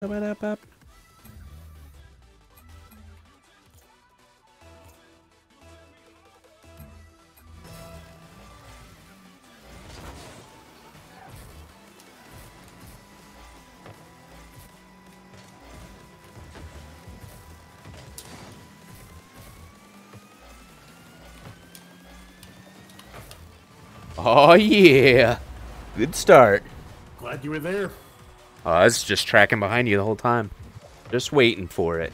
Ba-ba-da-bop. Oh yeah, good start. Glad you were there. I was just tracking behind you the whole time, just waiting for it.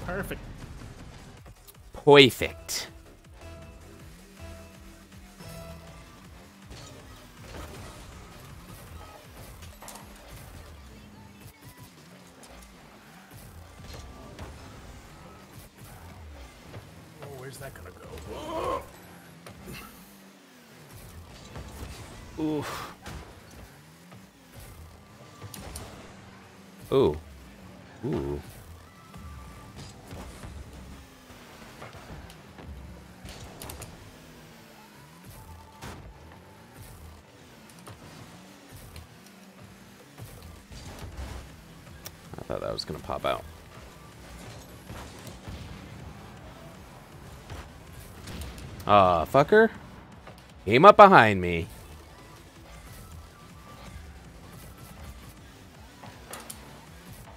Perfect. Perfect. Oh, where's that gonna go? Oof. Ooh. Ooh. I thought that was gonna pop out. Ah, fucker. Came up behind me.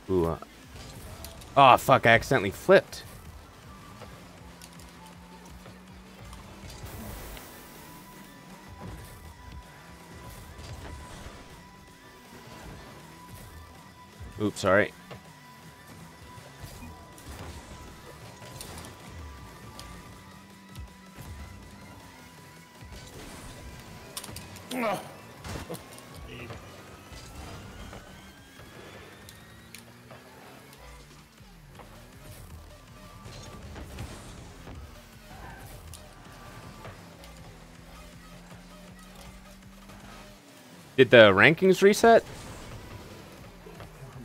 Ooh. Oh, fuck, I accidentally flipped. Oops, sorry. Oh. Did the rankings reset?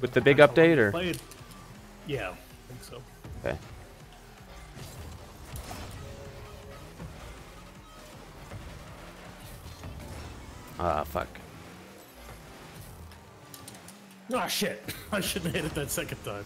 With the big update, or? Played. Yeah, I think so. Okay. Ah, fuck. Ah, shit. I shouldn't have hit it that second time.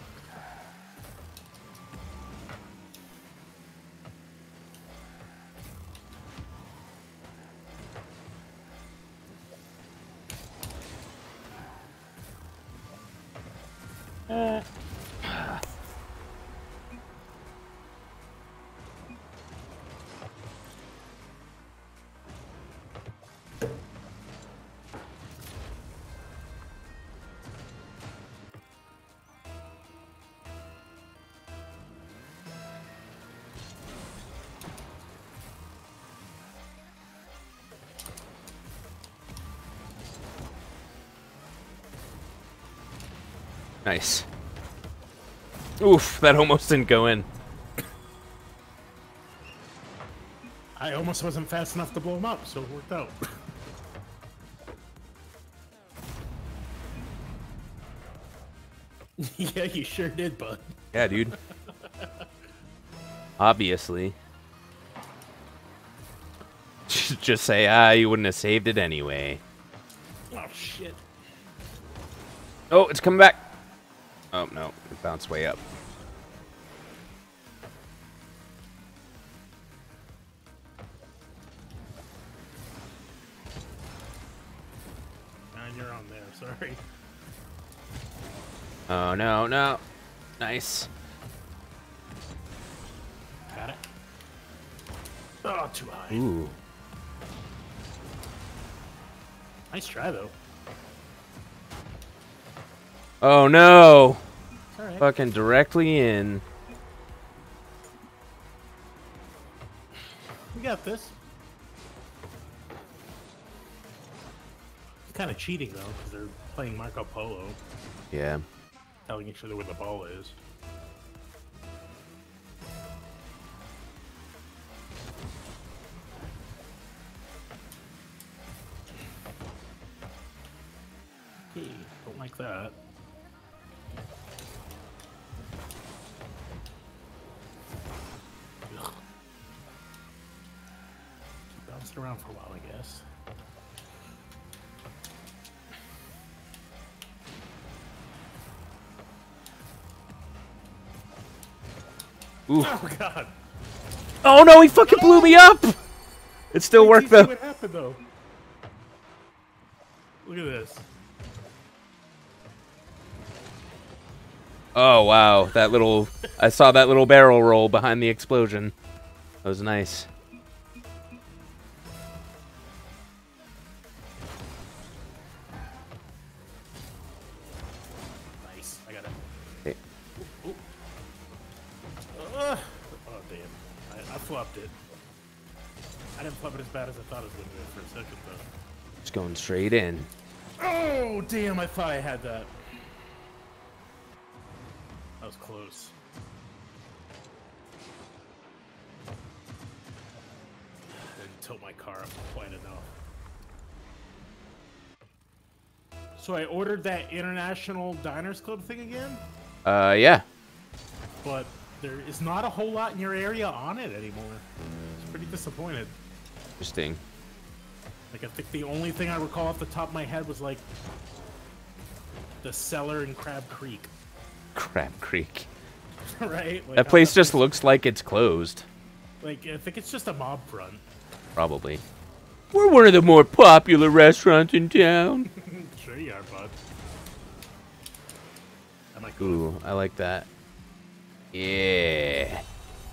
Nice. Oof, that almost didn't go in. I almost wasn't fast enough to blow him up, so it worked out. Yeah, you sure did, bud. Yeah, dude. Obviously. Just say, you wouldn't have saved it anyway. Oh, shit. Oh, it's coming back. Oh, no. It bounced way up. You're on there, sorry. Oh, no, no. Nice. Got it. Oh, too high. Ooh. Nice try, though. Oh, no. It's all right. Fucking directly in. We got this. It's kind of cheating, though, because they're playing Marco Polo, Yeah. telling each other where the ball is. Hey, don't like that. Ugh. Bounced around for a while, I guess. Ooh. Oh god. Oh no, he fucking blew me up! It still worked though. What happened though? Look at this. Oh wow, that little... I saw that little barrel roll behind the explosion. That was nice. Nice. I got it. Hey. Ooh, ooh. Oh damn. I flubbed it. I didn't flub it as bad as I thought it was going to do for a second though. Just going straight in. Oh damn, I thought I had that. That was close. I didn't tilt my car up quite enough. So I ordered that International Diners Club thing again, Yeah. but there is not a whole lot in your area on it anymore. It's pretty disappointed. Interesting. Like, I think the only thing I recall off the top of my head was, like, the cellar in Crab Creek. Crab Creek. Right? Like, That place just looks like it's closed. Like, I think it's just a mob front. Probably. We're one of the more popular restaurants in town. Sure you are, bud. I might go. Ooh, I like that. Yeah.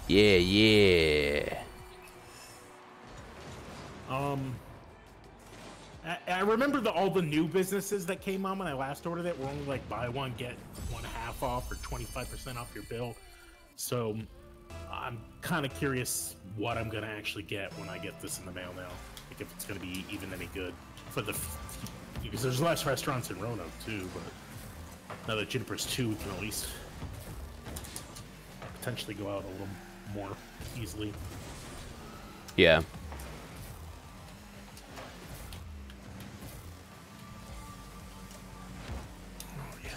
Yeah, yeah. I remember all the new businesses that came on when I last ordered it were only like buy one, get one half off or 25% off your bill. So I'm kind of curious what I'm going to actually get when I get this in the mail now. Like if it's going to be even any good for the... Because there's less restaurants in Roanoke too, but now that Juniper's 2, we can at least potentially go out a little more easily. Yeah.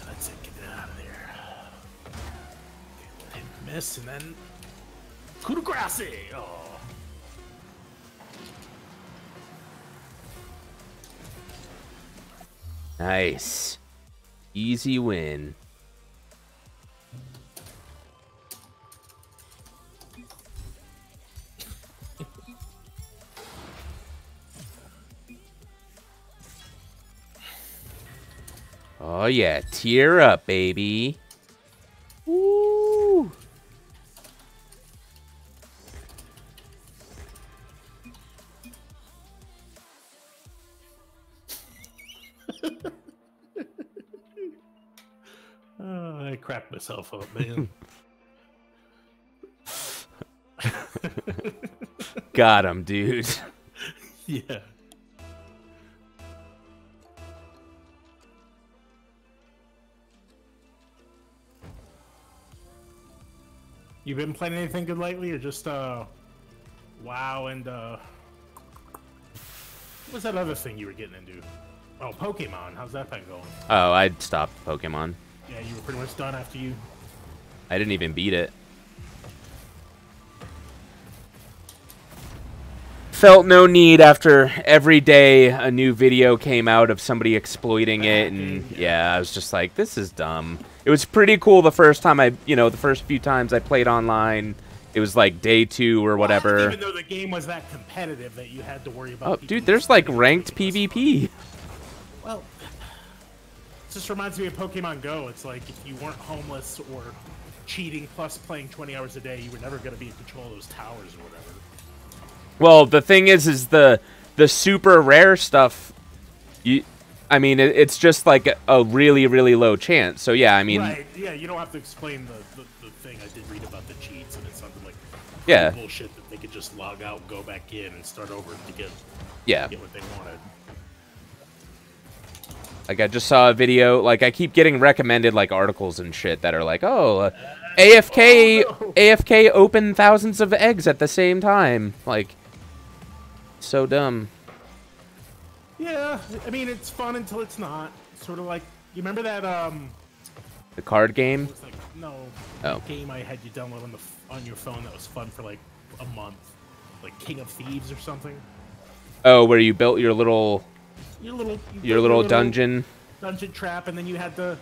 That's it, get it out of there. Okay, miss, and then... Coup de grace! Oh. Nice. Easy win. Oh yeah, tear up, baby. Woo! I cracked myself up, man. Got him, dude. Yeah. You been playing anything good lately, or just WoW and what was that other thing you were getting into? Oh, Pokemon. How's that been going? Oh, I'd stopped Pokemon. Yeah, you were pretty much done after you. I didn't even beat it. Felt no need after every day a new video came out of somebody exploiting it, and yeah, I was just like, this is dumb. It was pretty cool the first time the first few times I played online. It was like day 2 or whatever. Well, even though the game was that competitive that you had to worry about. Oh, dude, there's like ranked PvP. Well, it just reminds me of Pokemon Go. It's like if you weren't homeless or cheating plus playing 20 hours a day, you were never going to be in control of those towers or whatever. Well, the thing is the super rare stuff. It's just like a really, really low chance. So yeah, I mean, right? Yeah, you don't have to explain the thing. I did read about the cheats, and it sounded like bullshit that they could just log out, go back in, and start over to get what they wanted. Like I just saw a video. Like I keep getting recommended like articles and shit that are like, AFK open thousands of eggs at the same time. Like, so dumb. Yeah, I mean it's fun until it's not. Sort of like you remember that the card game? Like, no, oh. Game I had you download on your phone that was fun for like a month, like King of Thieves or something. Oh, where you built your little your little dungeon trap, and then you had to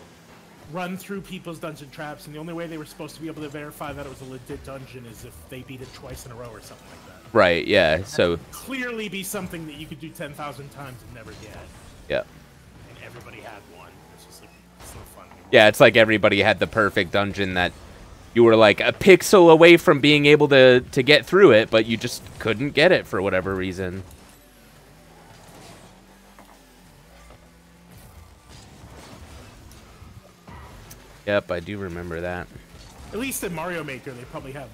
run through people's dungeon traps, and the only way they were supposed to be able to verify that it was a legit dungeon is if they beat it twice in a row or something like that. Right, yeah, so... Clearly be something that you could do 10,000 times and never get. Yeah. And everybody had one. It's just like, it's no fun anymore. Yeah, it's like everybody had the perfect dungeon that you were like a pixel away from being able to get through it, but you just couldn't get it for whatever reason. Yep, I do remember that. At least in Mario Maker, they probably have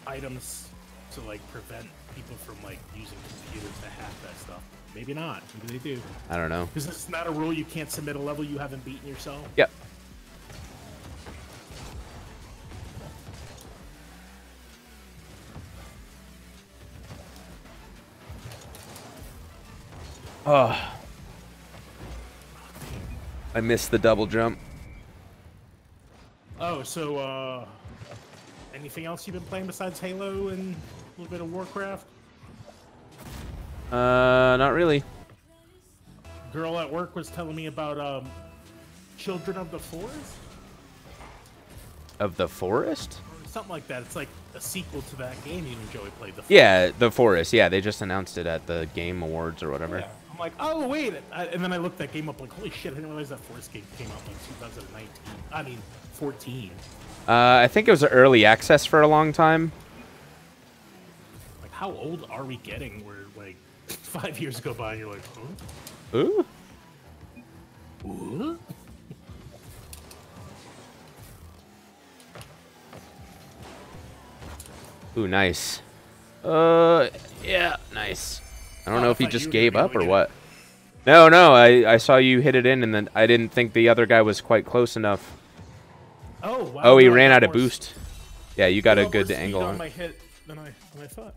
items to like prevent people from like using computers to hack that stuff. Maybe not. Maybe they do. I don't know. Because it's not a rule you can't submit a level you haven't beaten yourself. Yep. Oh. I missed the double jump. Oh, so, anything else you've been playing besides Halo and a little bit of Warcraft? Not really. Girl at work was telling me about, Children of the Forest? Of the Forest? Or something like that. It's like a sequel to that game you and Joey played. Yeah, The Forest. Yeah, they just announced it at the Game Awards or whatever. Yeah. I'm like, oh, wait. And then I looked that game up like, holy shit, I didn't realize that Forest game came out like 2019. I mean, 14. I think it was early access for a long time. Like, how old are we getting where, like, 5 years go by and you're like, huh? Ooh. What? Ooh, nice. Yeah, nice. I don't know if he just gave up or what. No, I saw you hit it in, and then I didn't think the other guy was quite close enough. Oh, wow. Oh, he ran out of boost. Yeah, you got a good angle on on my it. hit than I thought.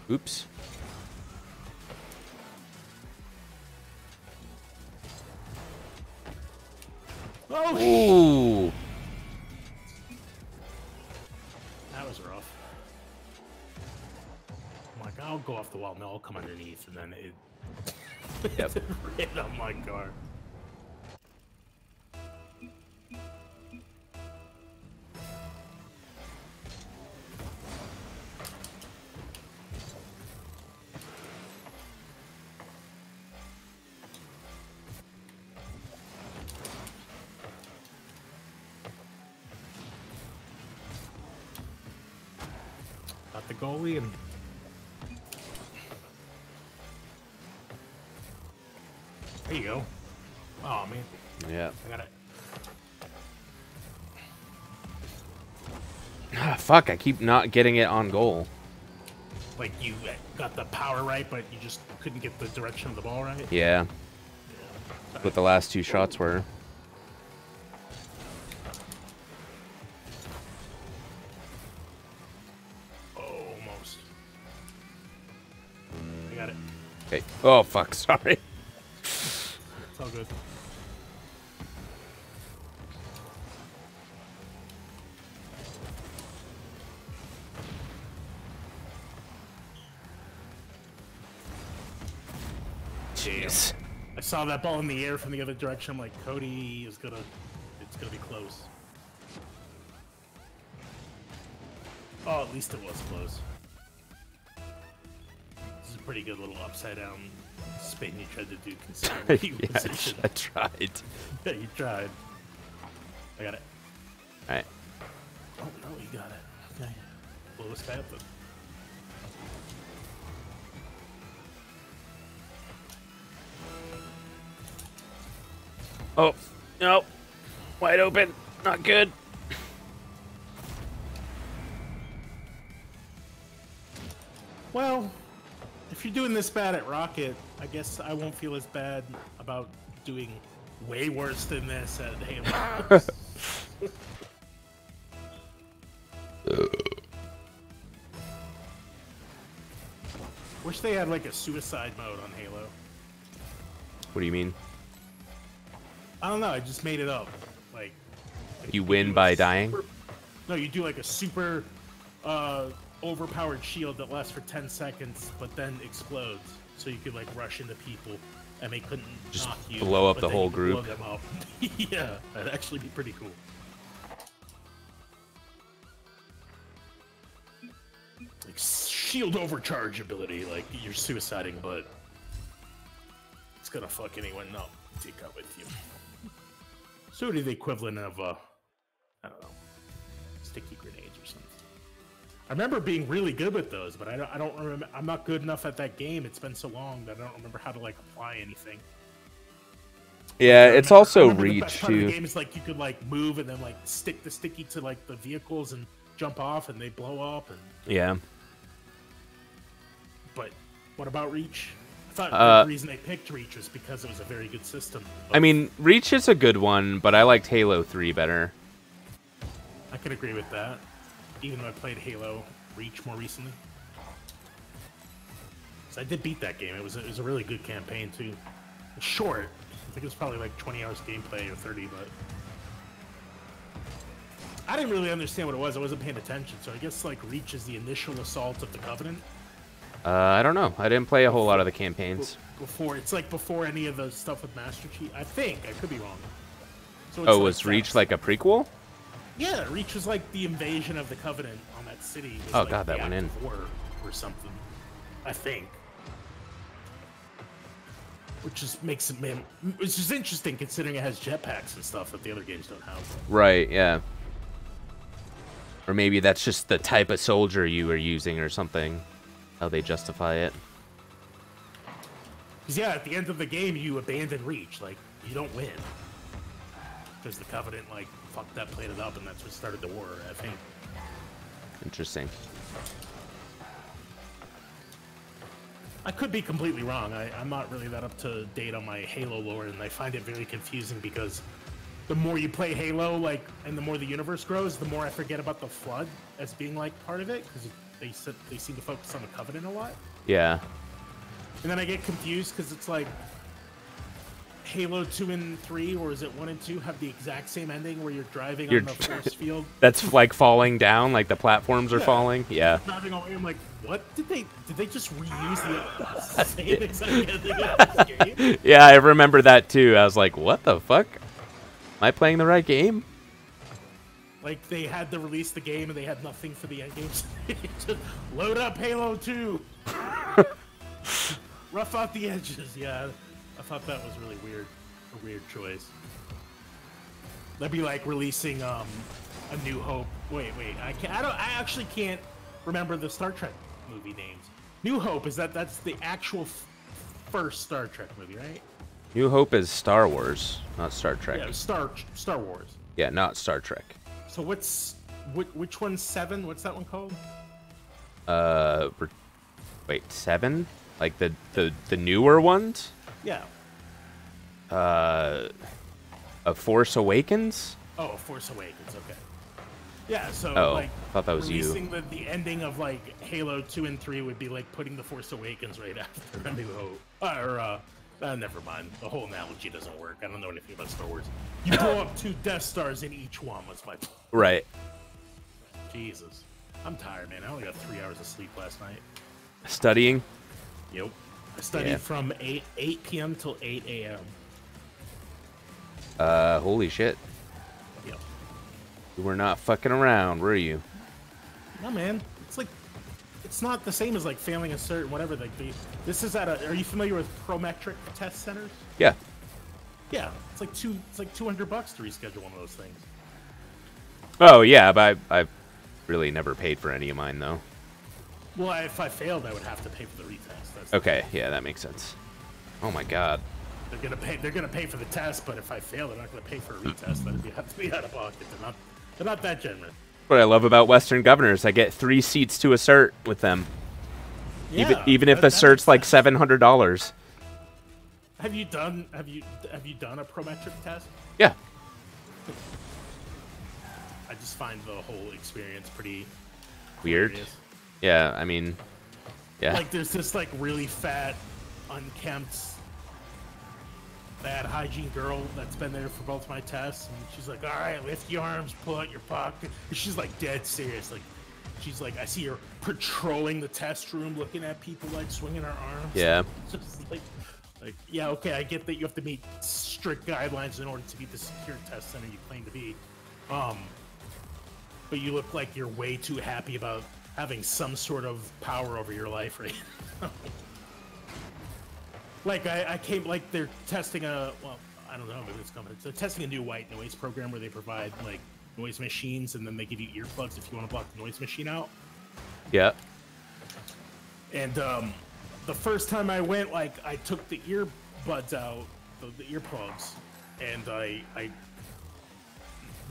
Oops. Oh, Ooh. that was rough. I'm like, I'll go off the wall. No, I'll come underneath, and then it Yep. hit on my car. Got the goalie and there you go. Oh man, Yeah. I got it. Ah, fuck, I keep not getting it on goal. Like you got the power right, but you just couldn't get the direction of the ball right. Yeah. What the last two shots were. Almost. I got it. Okay. Oh, fuck, sorry. It's all good. Jeez. I saw that ball in the air from the other direction. I'm like, Cody is gonna, it's gonna be close. Oh, at least it was close. This is a pretty good little upside down spin you tried to do considering you Yeah, positioned. I tried. Yeah, you tried. I got it. Alright. Oh no, you got it. Okay. Blow this guy up then. Oh, no. Wide open. Not good. Well, if you're doing this bad at Rocket, I guess I won't feel as bad about doing way worse than this at Halo. Wish they had like a suicide mode on Halo. What do you mean? I don't know. I just made it up. Like You win by dying? No, you do like a super overpowered shield that lasts for 10 seconds, but then explodes. So you could like rush into people, and they couldn't Just knock you. blow up but the then whole you could blow group. them up. Yeah, that'd actually be pretty cool. Like shield overcharge ability, like you're suiciding, but it's gonna fuck anyone up. Take out with you. Sort of the equivalent of I don't know, sticky grenades or something. I remember being really good with those, but I don't remember. I'm not good enough at that game. It's been so long that I don't remember how to like apply anything. Yeah, it's also The best reach part of the too. game is like you could like move and then like stick the sticky to like the vehicles and jump off and they blow up. And Yeah. but what about Reach? I thought the reason they picked Reach was because it was a very good system. I mean, Reach is a good one, but I liked Halo 3 better. I could agree with that. Even though I played Halo Reach more recently. So I did beat that game. It was a really good campaign too. It's short. I think it was probably like 20 hours gameplay or 30, but I didn't really understand what it was. I wasn't paying attention. So I guess like Reach is the initial assault of the Covenant. I don't know. I didn't play a whole lot of the campaigns. Before any of the stuff with Master Chief. I think I could be wrong. So Oh, was Reach like a prequel? Yeah, Reach was like the invasion of the Covenant on that city. Was Oh, like God, the that went act in. of war or something. I think. Which is interesting considering it has jetpacks and stuff that the other games don't have. Right, yeah. Or maybe that's just the type of soldier you were using or something. How they justify it. Because yeah, at the end of the game, you abandon Reach. Like, you don't win. Because the Covenant, like, fucked that, played it up, and that's what started the war, I think. Interesting. I could be completely wrong. I'm not really that up to date on my Halo lore, and I find it very confusing because the more you play Halo, like, and the more the universe grows, the more I forget about the Flood as being, like, part of it, because they seem to focus on the Covenant a lot. Yeah. And then I get confused because it's like Halo 2 and 3, or is it 1 and 2, have the exact same ending where you're driving on the force field. That's like falling down, like the platforms are falling. Yeah. Driving away, I'm like, what? Did they just reuse the same exact ending of this game? Yeah, I remember that too. I was like, what the fuck? Am I playing the right game? Like, they had to release the game and they had nothing for the end games. Just load up Halo 2. Rough out the edges. Yeah, I thought that was really weird. A weird choice. That'd be like releasing A New Hope. Wait, I actually can't remember the Star Trek movie names. New Hope, that's the actual first Star Trek movie, right? New Hope is Star Wars, not Star Trek. Yeah, Star Wars. Yeah, not Star Trek. So which one's 7? What's that one called? Wait, 7? Like the newer ones? Yeah. A Force Awakens? Oh, Force Awakens. Okay. Yeah. So Oh, like, I thought that was you. releasing the ending of like Halo 2 and 3 would be like putting the Force Awakens right after A New Hope. Never mind. The whole analogy doesn't work. I don't know anything about Star Wars. You blow up 2 Death Stars in each one. Was my point. Right. Jesus. I'm tired, man. I only got 3 hours of sleep last night. Studying? Yep. I studied Yeah. from 8 p.m. till 8 a.m. Holy shit. Yep. You were not fucking around, were you? No, man. It's like, it's not the same as like failing a cert, whatever. Like this is at are you familiar with Prometric test centers? Yeah. Yeah, it's like $200 to reschedule one of those things. Oh, yeah, but I've really never paid for any of mine, though. Well, if I failed, I would have to pay for the retest. That's Okay, yeah, that makes sense. Oh my god. They're gonna pay for the test, but if I fail, they're not gonna pay for a retest. That'd have to be out of pocket. They're not that generous. What I love about Western Governors, I get 3 seats to a cert with them. Yeah, even if the that cert's makes like sense. $700. Have you done a Prometric test? Yeah. I just find the whole experience pretty Weird. hilarious. Yeah, I mean, Yeah. Like, there's this like really fat, unkempt, bad hygiene girl that's been there for both my tests, and she's like, "All right, lift your arms, pull out your pocket." And she's like dead serious. Like, she's like, I see her patrolling the test room, looking at people, like swinging her arms. Yeah. Just like, yeah, okay, I get that you have to meet strict guidelines in order to be the secure test center you claim to be. But you look like you're way too happy about having some sort of power over your life right now. Like, I came, like, they're testing I don't know, maybe it's coming. They're testing a new white noise program where they provide, like, noise machines, and then they give you earplugs if you want to block the noise machine out. Yeah. And, the first time I went, like, I took the earbuds out, the earplugs, and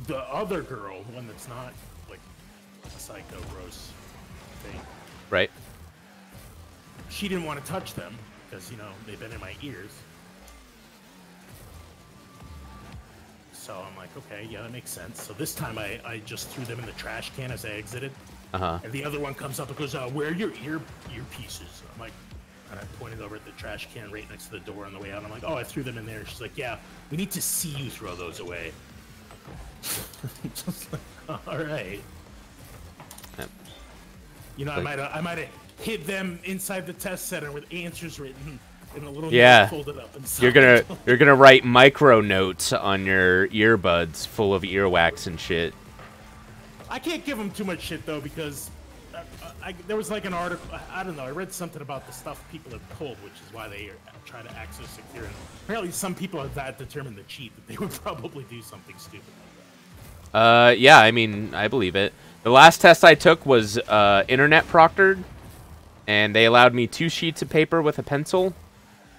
the other girl, one that's not, like, a psycho gross thing. Right. She didn't want to touch them, because, you know, they've been in my ears. So I'm like, okay, yeah, that makes sense. So this time I just threw them in the trash can as I exited. Uh-huh. And the other one comes up and goes, where are your earpieces? I'm like, and I pointed over at the trash can right next to the door on the way out. I'm like, oh, I threw them in there. She's like, yeah, we need to see you throw those away. Just like, all right. Yep. You know, Like, I might have hid them inside the test center with answers written in a little yeah. note folded up inside. You're gonna write micro notes on your earbuds full of earwax and shit. I can't give them too much shit though, because there was like an article. I don't know. I read something about the stuff people have pulled, which is why they are trying to access secure. And apparently, some people are that determined to cheat that they would probably do something stupid like that. Yeah. I mean, I believe it. The last test I took was internet proctored, and they allowed me 2 sheets of paper with a pencil.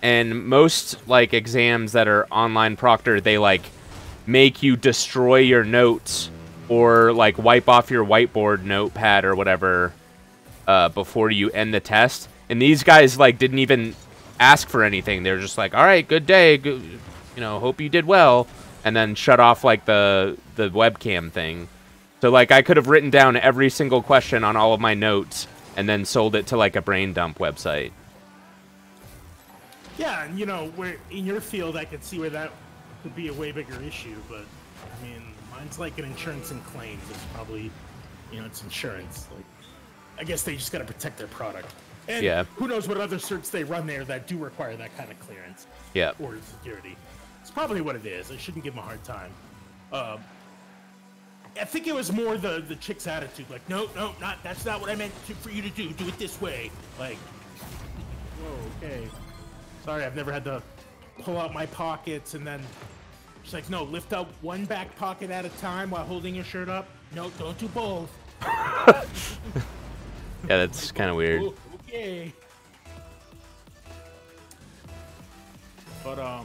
And most like exams that are online proctored, they like make you destroy your notes or like wipe off your whiteboard notepad or whatever before you end the test. And these guys like didn't even ask for anything. They were just like, all right, good day, good, you know, hope you did well, and then shut off like the webcam thing. So like I could have written down every single question on all of my notes and then sold it to like a brain dump website. Yeah, and you know, where in your field, I could see where that could be a way bigger issue. But I mean, mine's like an insurance and claims. It's probably, you know, it's insurance. Like, I guess they just got to protect their product. And Yeah. who knows what other certs they run there that do require that kind of clearance. Yeah. Or security. It's probably what it is. I shouldn't give them a hard time. I think it was more the chick's attitude. Like, no, that's not what I meant for you to do. Do it this way. Like, whoa, okay. Sorry, I've never had to pull out my pockets and then she's like, no, lift up one back pocket at a time while holding your shirt up. No, don't do both. Yeah, that's kind of weird. Oh, okay. But,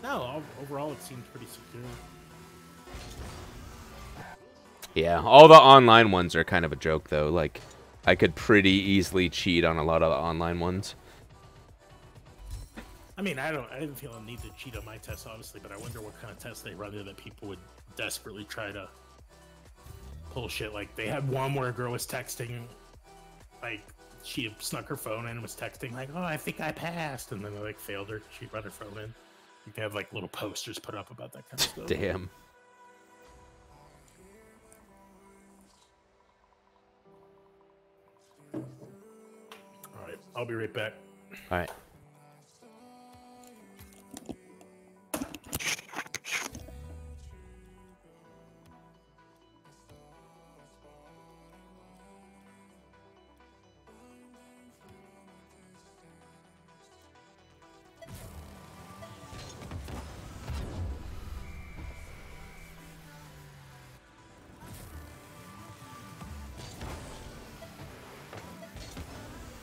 no, overall it seems pretty secure. Yeah, all the online ones are kind of a joke, though. Like, I could pretty easily cheat on a lot of the online ones. I mean, I didn't feel a need to cheat on my tests, obviously, but I wonder what kind of tests they run there that people would desperately try to pull shit. Like, they had one where a girl was texting, like, she had snuck her phone in and was texting, like, oh, I think I passed, and then they, like, failed her. She brought her phone in. You can have, like, little posters put up about that kind of stuff. Damn. All right, I'll be right back. All right.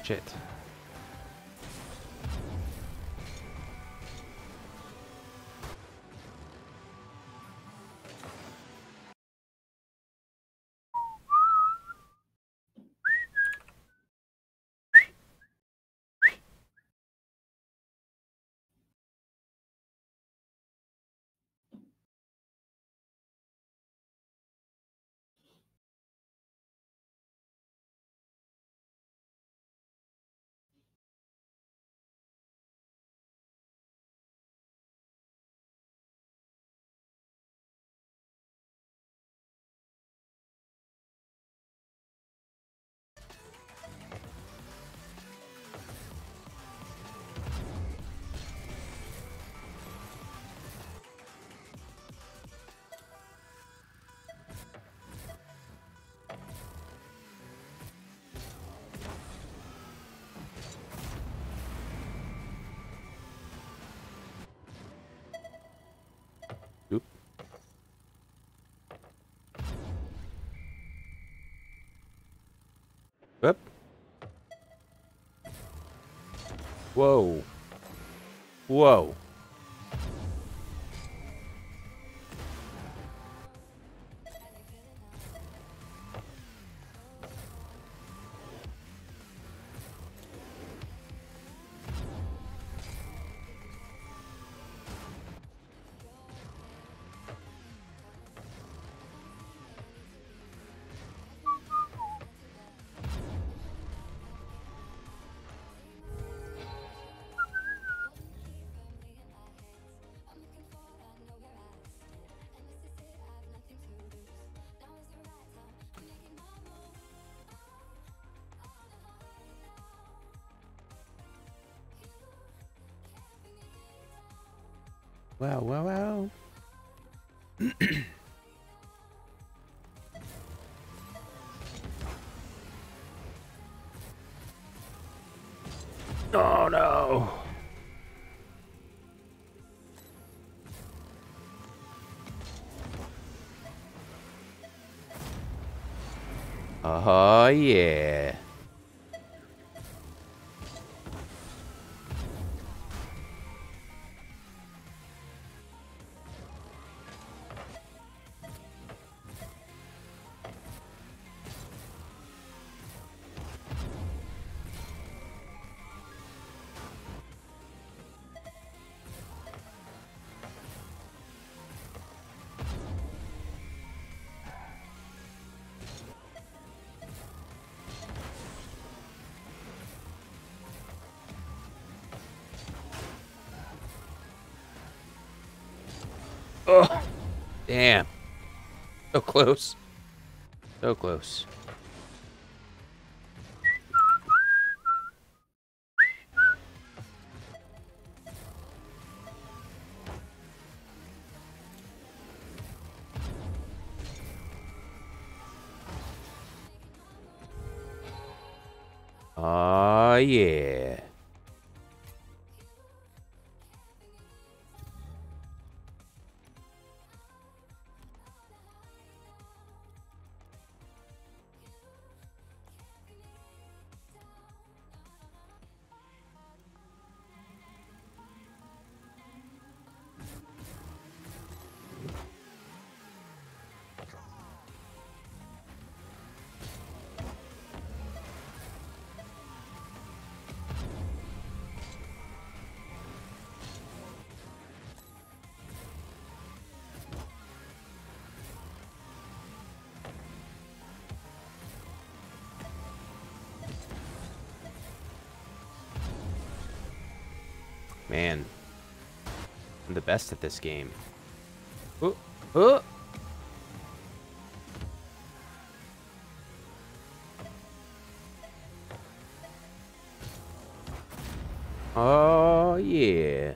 Shit. Whoop. Whoa. Whoa. Wow, wow, wow. Oh no. Oh yeah. Oh, damn. So close. So close. Oh yeah. Man, I'm the best at this game. Oh, oh. Oh yeah.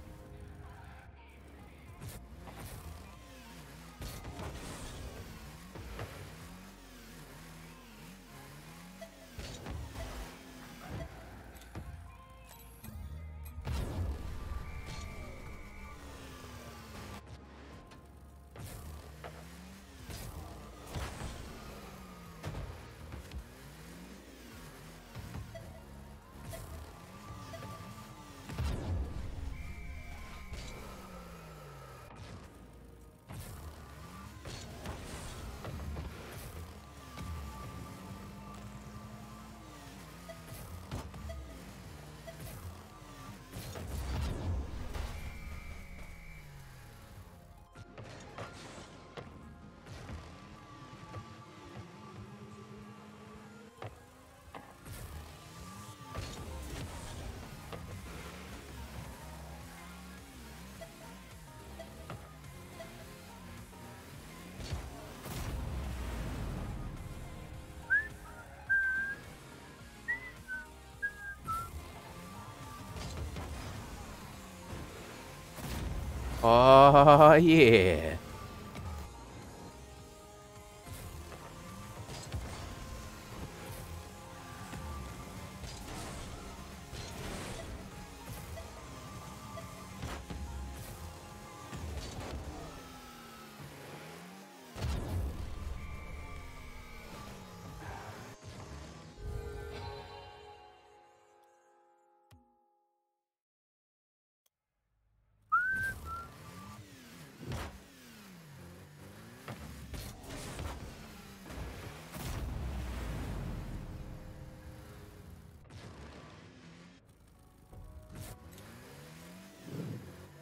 Oh yeah.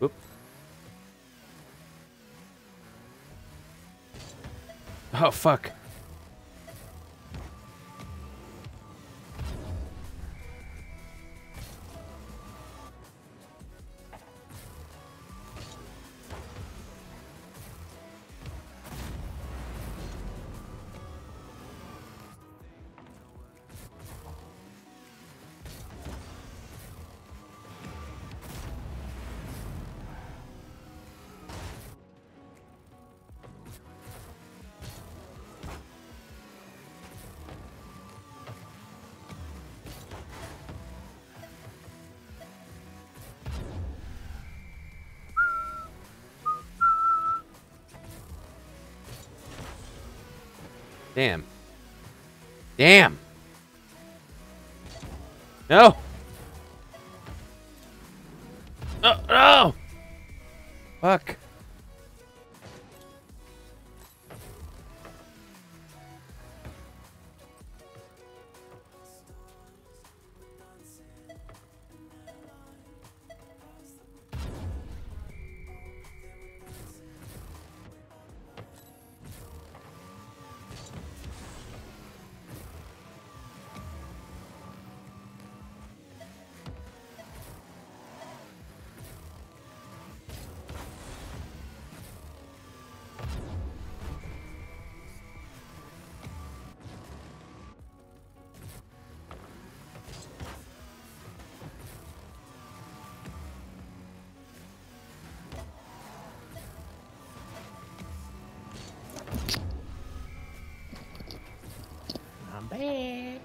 Whoop. Oh, fuck. Damn. Damn. No. No. No. Fuck. I'm back.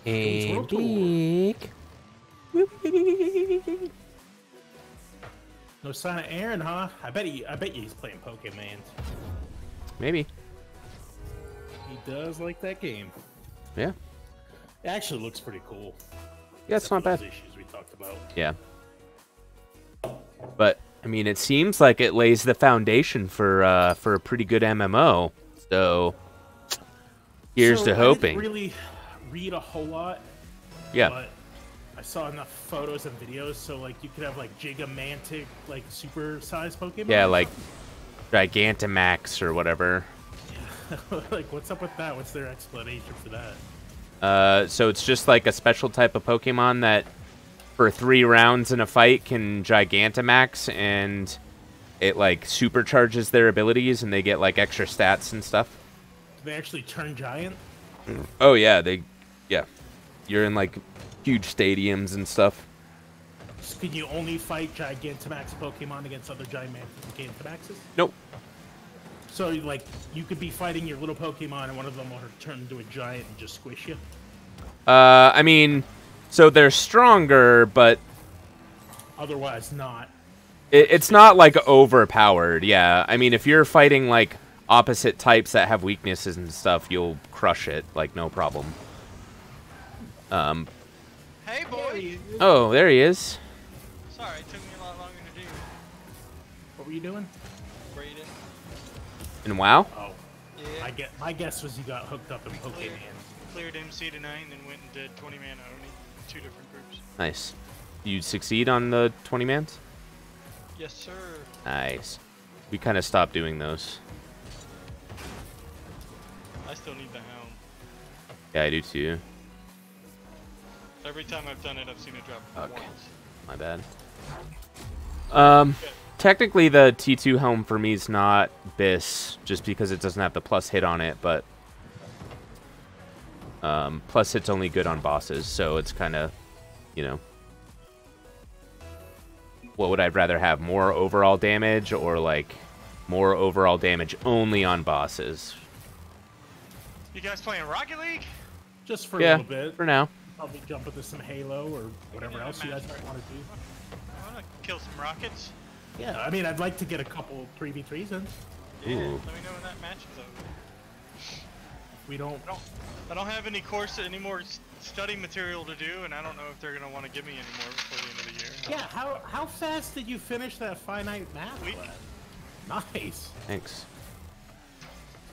And World Dick. No sign of Aaron, huh? I bet you he's playing Pokemon. Maybe. He does like that game. Yeah. It actually looks pretty cool. Yeah, it's not bad. Those issues we talked about. Yeah. But I mean, it seems like it lays the foundation for a pretty good MMO. So here's to hoping. I didn't really read a whole lot. Yeah. But I saw enough photos and videos, so like you could have like Gigamantic, like super sized Pokemon. Yeah, like Gigantamax or whatever. Yeah. Like, what's up with that? What's their explanation for that? So it's just like a special type of Pokemon that for 3 rounds in a fight can Gigantamax, and it like supercharges their abilities and they get like extra stats and stuff. Do they actually turn giant? Oh yeah, you're in like huge stadiums and stuff. So can you only fight Gigantamax Pokemon against other Gigantamaxes? Nope. So like you could be fighting your little Pokemon and one of them will turn into a giant and just squish you? I mean, so they're stronger, but Otherwise not. it's not like overpowered. Yeah, I mean, if you're fighting like opposite types that have weaknesses and stuff, you'll crush it like no problem. Hey, boy! Oh, there he is. Sorry, it took me a lot longer to do. What were you doing? Raiden. And WoW? Oh. Yeah. My guess was you got hooked up in Pokemon. Cleared MC to 9, then went and did 20 mana only. 2 different groups. Nice. You succeed on the 20 mans? Yes, sir. Nice. We kind of stopped doing those. I still need the Hound. Yeah, I do too. Every time I've done it, I've seen it drop Okay. once. My bad. Technically the T2 helm for me is not BIS, just because it doesn't have the plus hit on it, but plus hit's only good on bosses, so it's kind of, you know. What would I rather have, more overall damage or like more overall damage only on bosses? You guys playing Rocket League? Just for a Yeah, little bit. for now. Probably jump into some Halo or whatever else you guys might want to do. I want to kill some rockets. Yeah, I mean, I'd like to get a couple 3v3s in. Yeah, Ooh. let me know when that match is over. We don't. I don't have any more study material to do, and I don't know if they're gonna want to give me any more before the end of the year. Yeah, how fast did you finish that finite math Week. class? Nice. Thanks.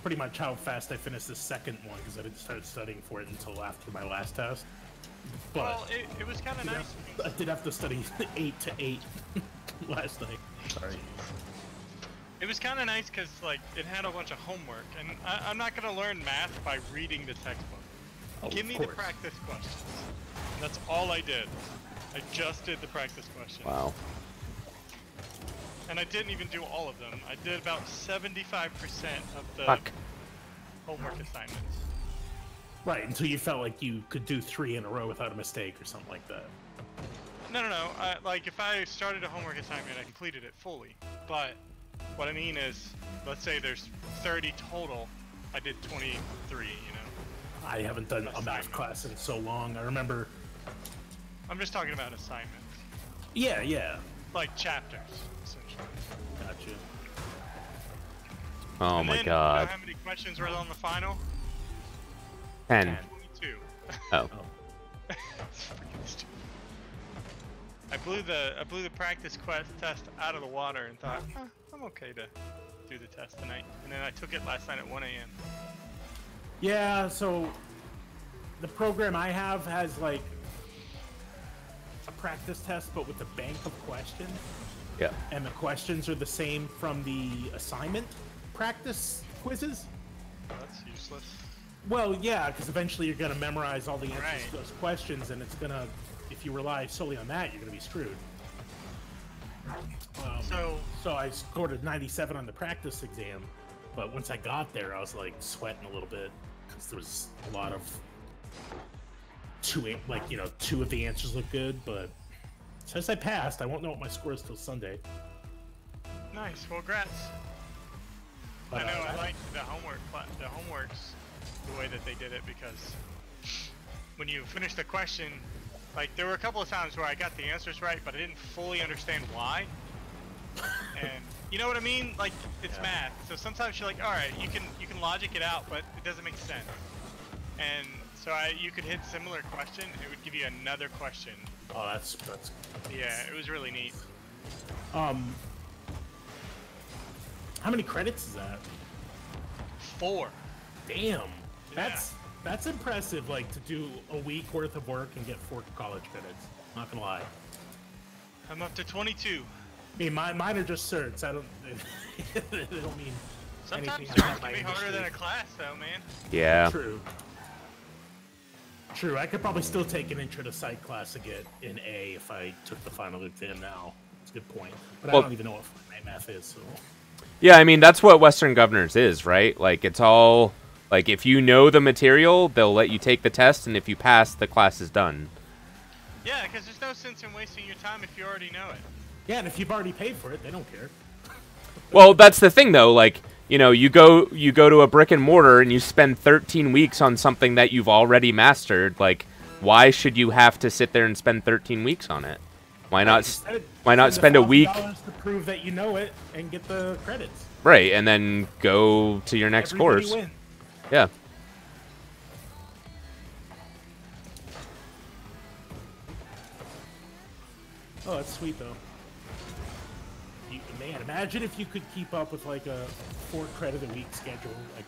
Pretty much how fast I finished the second one because I didn't start studying for it until after my last test. But Well, it was kind of nice. I did have to study 8 to 8 last night. Sorry. It was kind of nice because like it had a bunch of homework, and I'm not gonna learn math by reading the textbook. Oh, Give me the practice questions. And that's all I did. I just did the practice questions. Wow. And I didn't even do all of them. I did about 75% of the homework assignments. Right, until you felt like you could do 3 in a row without a mistake or something like that. No. Like if I started a homework assignment, I completed it fully. But what I mean is, let's say there's 30 total. I did 23. You know. I haven't done a math class in so long. I remember. I'm just talking about assignments. Yeah. Like chapters, essentially. Gotcha. Oh and my then, god. You know how many questions were on the final? 10. 22. Oh. It's freaking stupid. I blew the practice test out of the water and thought, I'm okay to do the test tonight. And then I took it last night at 1 a.m. Yeah, so the program I have has like a practice test, but with a bank of questions. Yeah. And the questions are the same from the assignment practice quizzes. That's useless. Well, yeah, because eventually you're going to memorize all the answers Right. to those questions, and it's going to, if you rely solely on that, you're going to be screwed. So I scored a 97 on the practice exam, but once I got there, I was like sweating a little bit because there was a lot of two of the answers look good, but since I passed, I won't know what my score is till Sunday. Nice. Well, congrats. But, I know. I liked the homeworks, the way that they did it, because when you finish the question, like there were a couple of times where I got the answers right, but I didn't fully understand why. And you know what I mean? Like it's math, so sometimes you're like, all right, you can logic it out, but it doesn't make sense. And so you could hit similar question, it would give you another question. Oh, that's Yeah, it was really neat. How many credits is that? 4. Damn, that's impressive. Like to do a week worth of work and get 4 college credits. Not gonna lie. I'm up to 22. I mean, mine are just certs. I don't. They don't mean Sometimes anything. certs can be harder than a class, though, man. Yeah. True. I could probably still take an intro to psych class and get an A if I took the final exam now. That's a good point. But Well, I don't even know what finite math is. So. Yeah, I mean, that's what Western Governors is, right? Like, it's all, like, if you know the material, they'll let you take the test, and if you pass, the class is done. Yeah, because there's no sense in wasting your time if you already know it. Yeah, and if you've already paid for it, they don't care. Well, that's the thing, though. Like, you know, you go to a brick and mortar, and you spend 13 weeks on something that you've already mastered. Like, why should you have to sit there and spend 13 weeks on it? Why not spend a week to prove that you know it and get the credits? Right, and then go to your next Everybody course. wins. Yeah. Oh, that's sweet though. Man, imagine if you could keep up with like a 4 credit a week schedule. Like,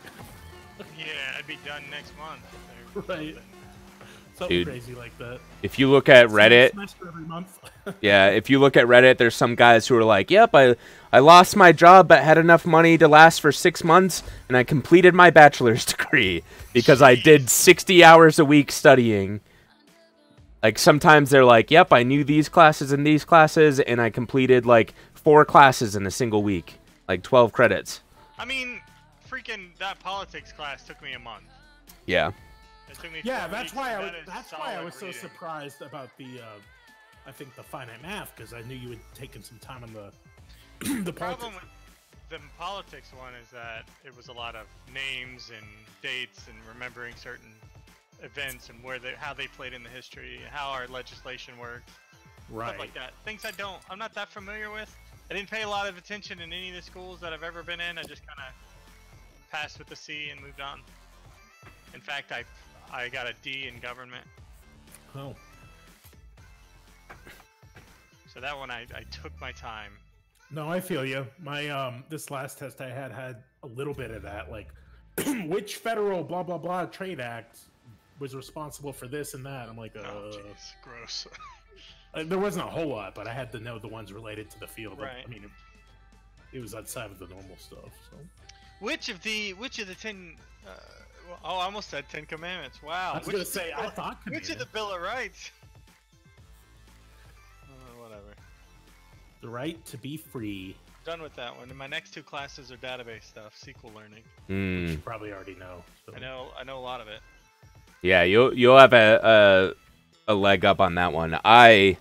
Yeah, I'd be done next month. right. Something Dude. crazy like that. If you look at Reddit, Semester every month. yeah, if you look at Reddit, there's some guys who are like, "Yep, I lost my job, but had enough money to last for 6 months, and I completed my bachelor's degree because I did 60 hours a week studying." Like sometimes they're like, "Yep, I knew these classes and these classes, and I completed like 4 classes in a single week, like 12 credits." I mean, freaking that politics class took me a month. Yeah. It took me Yeah, 4 that's weeks, why and I that is that's why I solid was so reading. surprised about the I think the finite math, because I knew you had taken some time on the The politics. problem with the politics one is that it was a lot of names and dates and remembering certain events and how they played in the history, how our legislation worked, stuff like that. Things I'm not that familiar with. I didn't pay a lot of attention in any of the schools that I've ever been in. I just kind of passed with the C and moved on. In fact, I got a D in government. Oh. So that one I took my time. No, I feel you. My this last test I had a little bit of that, like which federal blah blah blah trade act was responsible for this and that. I'm like, Oh, jeez, gross. There wasn't a whole lot, but I had to know the ones related to the field. Right. I mean, it was outside of the normal stuff. So. Which of the 10? Oh, I almost said 10 Commandments. Wow. I was gonna say, I thought Which of the Bill of Rights? Whatever. The right to be free. Done with that one. And my next 2 classes are database stuff, SQL learning. Which you probably already know. So. I know a lot of it. Yeah, you'll have a leg up on that one. I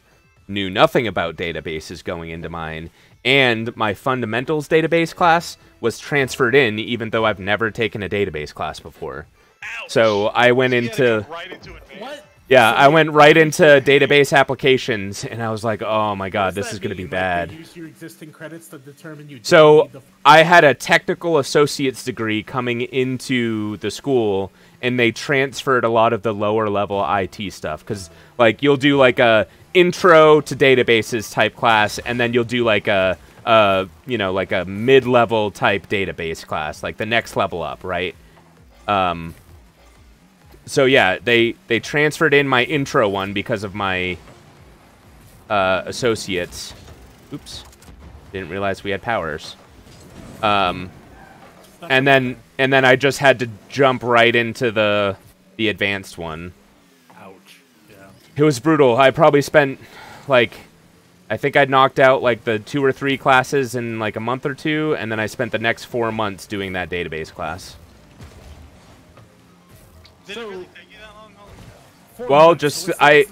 knew nothing about databases going into mine, and my fundamentals database class was transferred in, even though I've never taken a database class before. Ouch. So I went into go right into advanced. What? yeah, So I went right into database applications, and I was like, oh my god, this is going to be bad. Like, use your existing credits to determine you. So I had a technical associate's degree coming into the school, and they transferred a lot of the lower level IT stuff, because like you'll do like a intro to databases type class, and then you'll do like a like a mid-level type database class, like the next level up, right? So yeah, they transferred in my intro one because of my associates. Oops, didn't realize we had powers. And then I just had to jump right into the advanced one. Ouch. Yeah. It was brutal. I probably spent like, I think I'd knocked out like the 2 or 3 classes in like a month or 2, and then I spent the next 4 months doing that database class. Did it really take you that long? Holy cow. Well, just I've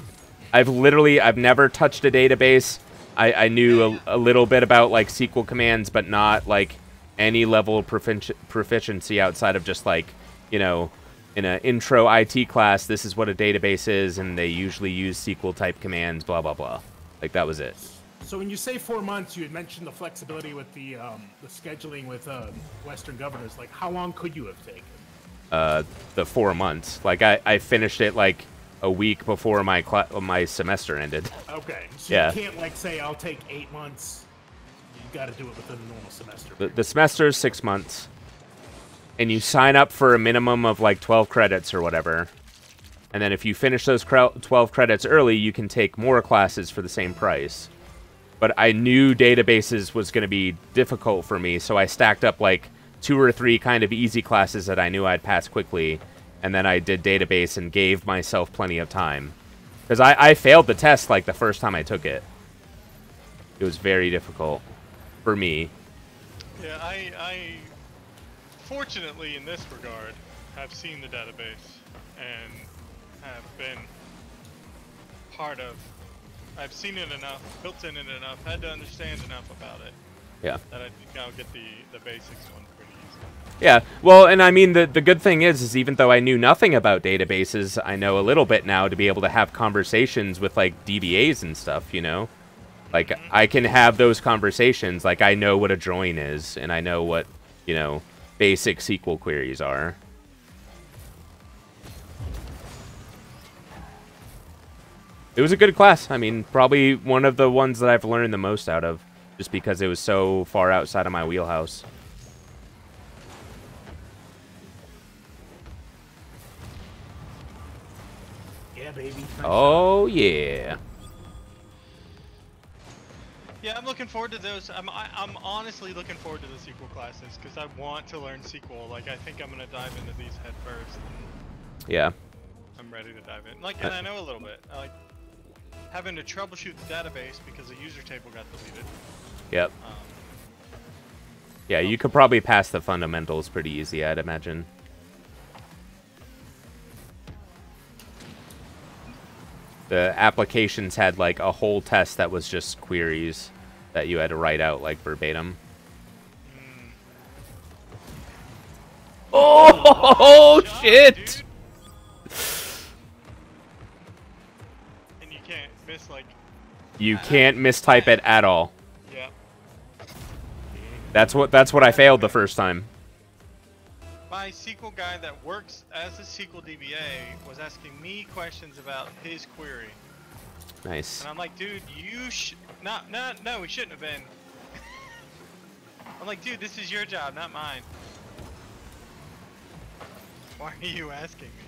never touched a database. I knew a little bit about like SQL commands, but not like any level of proficiency outside of just like, in an intro IT class, this is what a database is, and they usually use SQL type commands, blah blah blah. Like that was it. So when you say 4 months, you had mentioned the flexibility with the scheduling with Western governors. Like, how long could you have taken? The 4 months. Like I finished it like a week before my semester ended. Okay. So Yeah. you can't like say I'll take 8 months. You got to do it within the normal semester. The semester is 6 months, and you sign up for a minimum of like 12 credits or whatever. And then if you finish those 12 credits early, you can take more classes for the same price. But I knew databases was going to be difficult for me, so I stacked up like 2 or 3 kind of easy classes that I knew I'd pass quickly, and then I did database and gave myself plenty of time. Because I failed the test like the first time I took it. It was very difficult for me. Yeah, I fortunately in this regard have seen the database and have been part of. I've seen it enough, built in it enough, had to understand enough about it. Yeah. That I think I'll get the basics one pretty easy. Yeah, well, and I mean, the good thing is even though I knew nothing about databases, I know a little bit now to be able to have conversations with, like, DBAs and stuff, Like, I can have those conversations, like, I know what a join is, and I know what, basic SQL queries are. It was a good class. I mean, probably one of the ones that I've learned the most out of, just because it was so far outside of my wheelhouse. Yeah, baby. Oh, yeah. Yeah, I'm looking forward to those. I'm honestly looking forward to the SQL classes because I want to learn SQL. Like, I think I'm gonna dive into these head first. Yeah. I'm ready to dive in. Like, and I know a little bit. I like having to troubleshoot the database because the user table got deleted. Yep. Yeah, you could probably pass the fundamentals pretty easy, I'd imagine. The applications had like a whole test that was just queries that you had to write out like verbatim. Oh, shit! Dude. And you can't miss like. You can't mistype it at all. Yeah. That's what I failed the first time. My SQL guy that works as a SQL DBA was asking me questions about his query. Nice. And I'm like, dude, you no, we shouldn't have been. I'm like, dude, this is your job, not mine. Why are you asking me?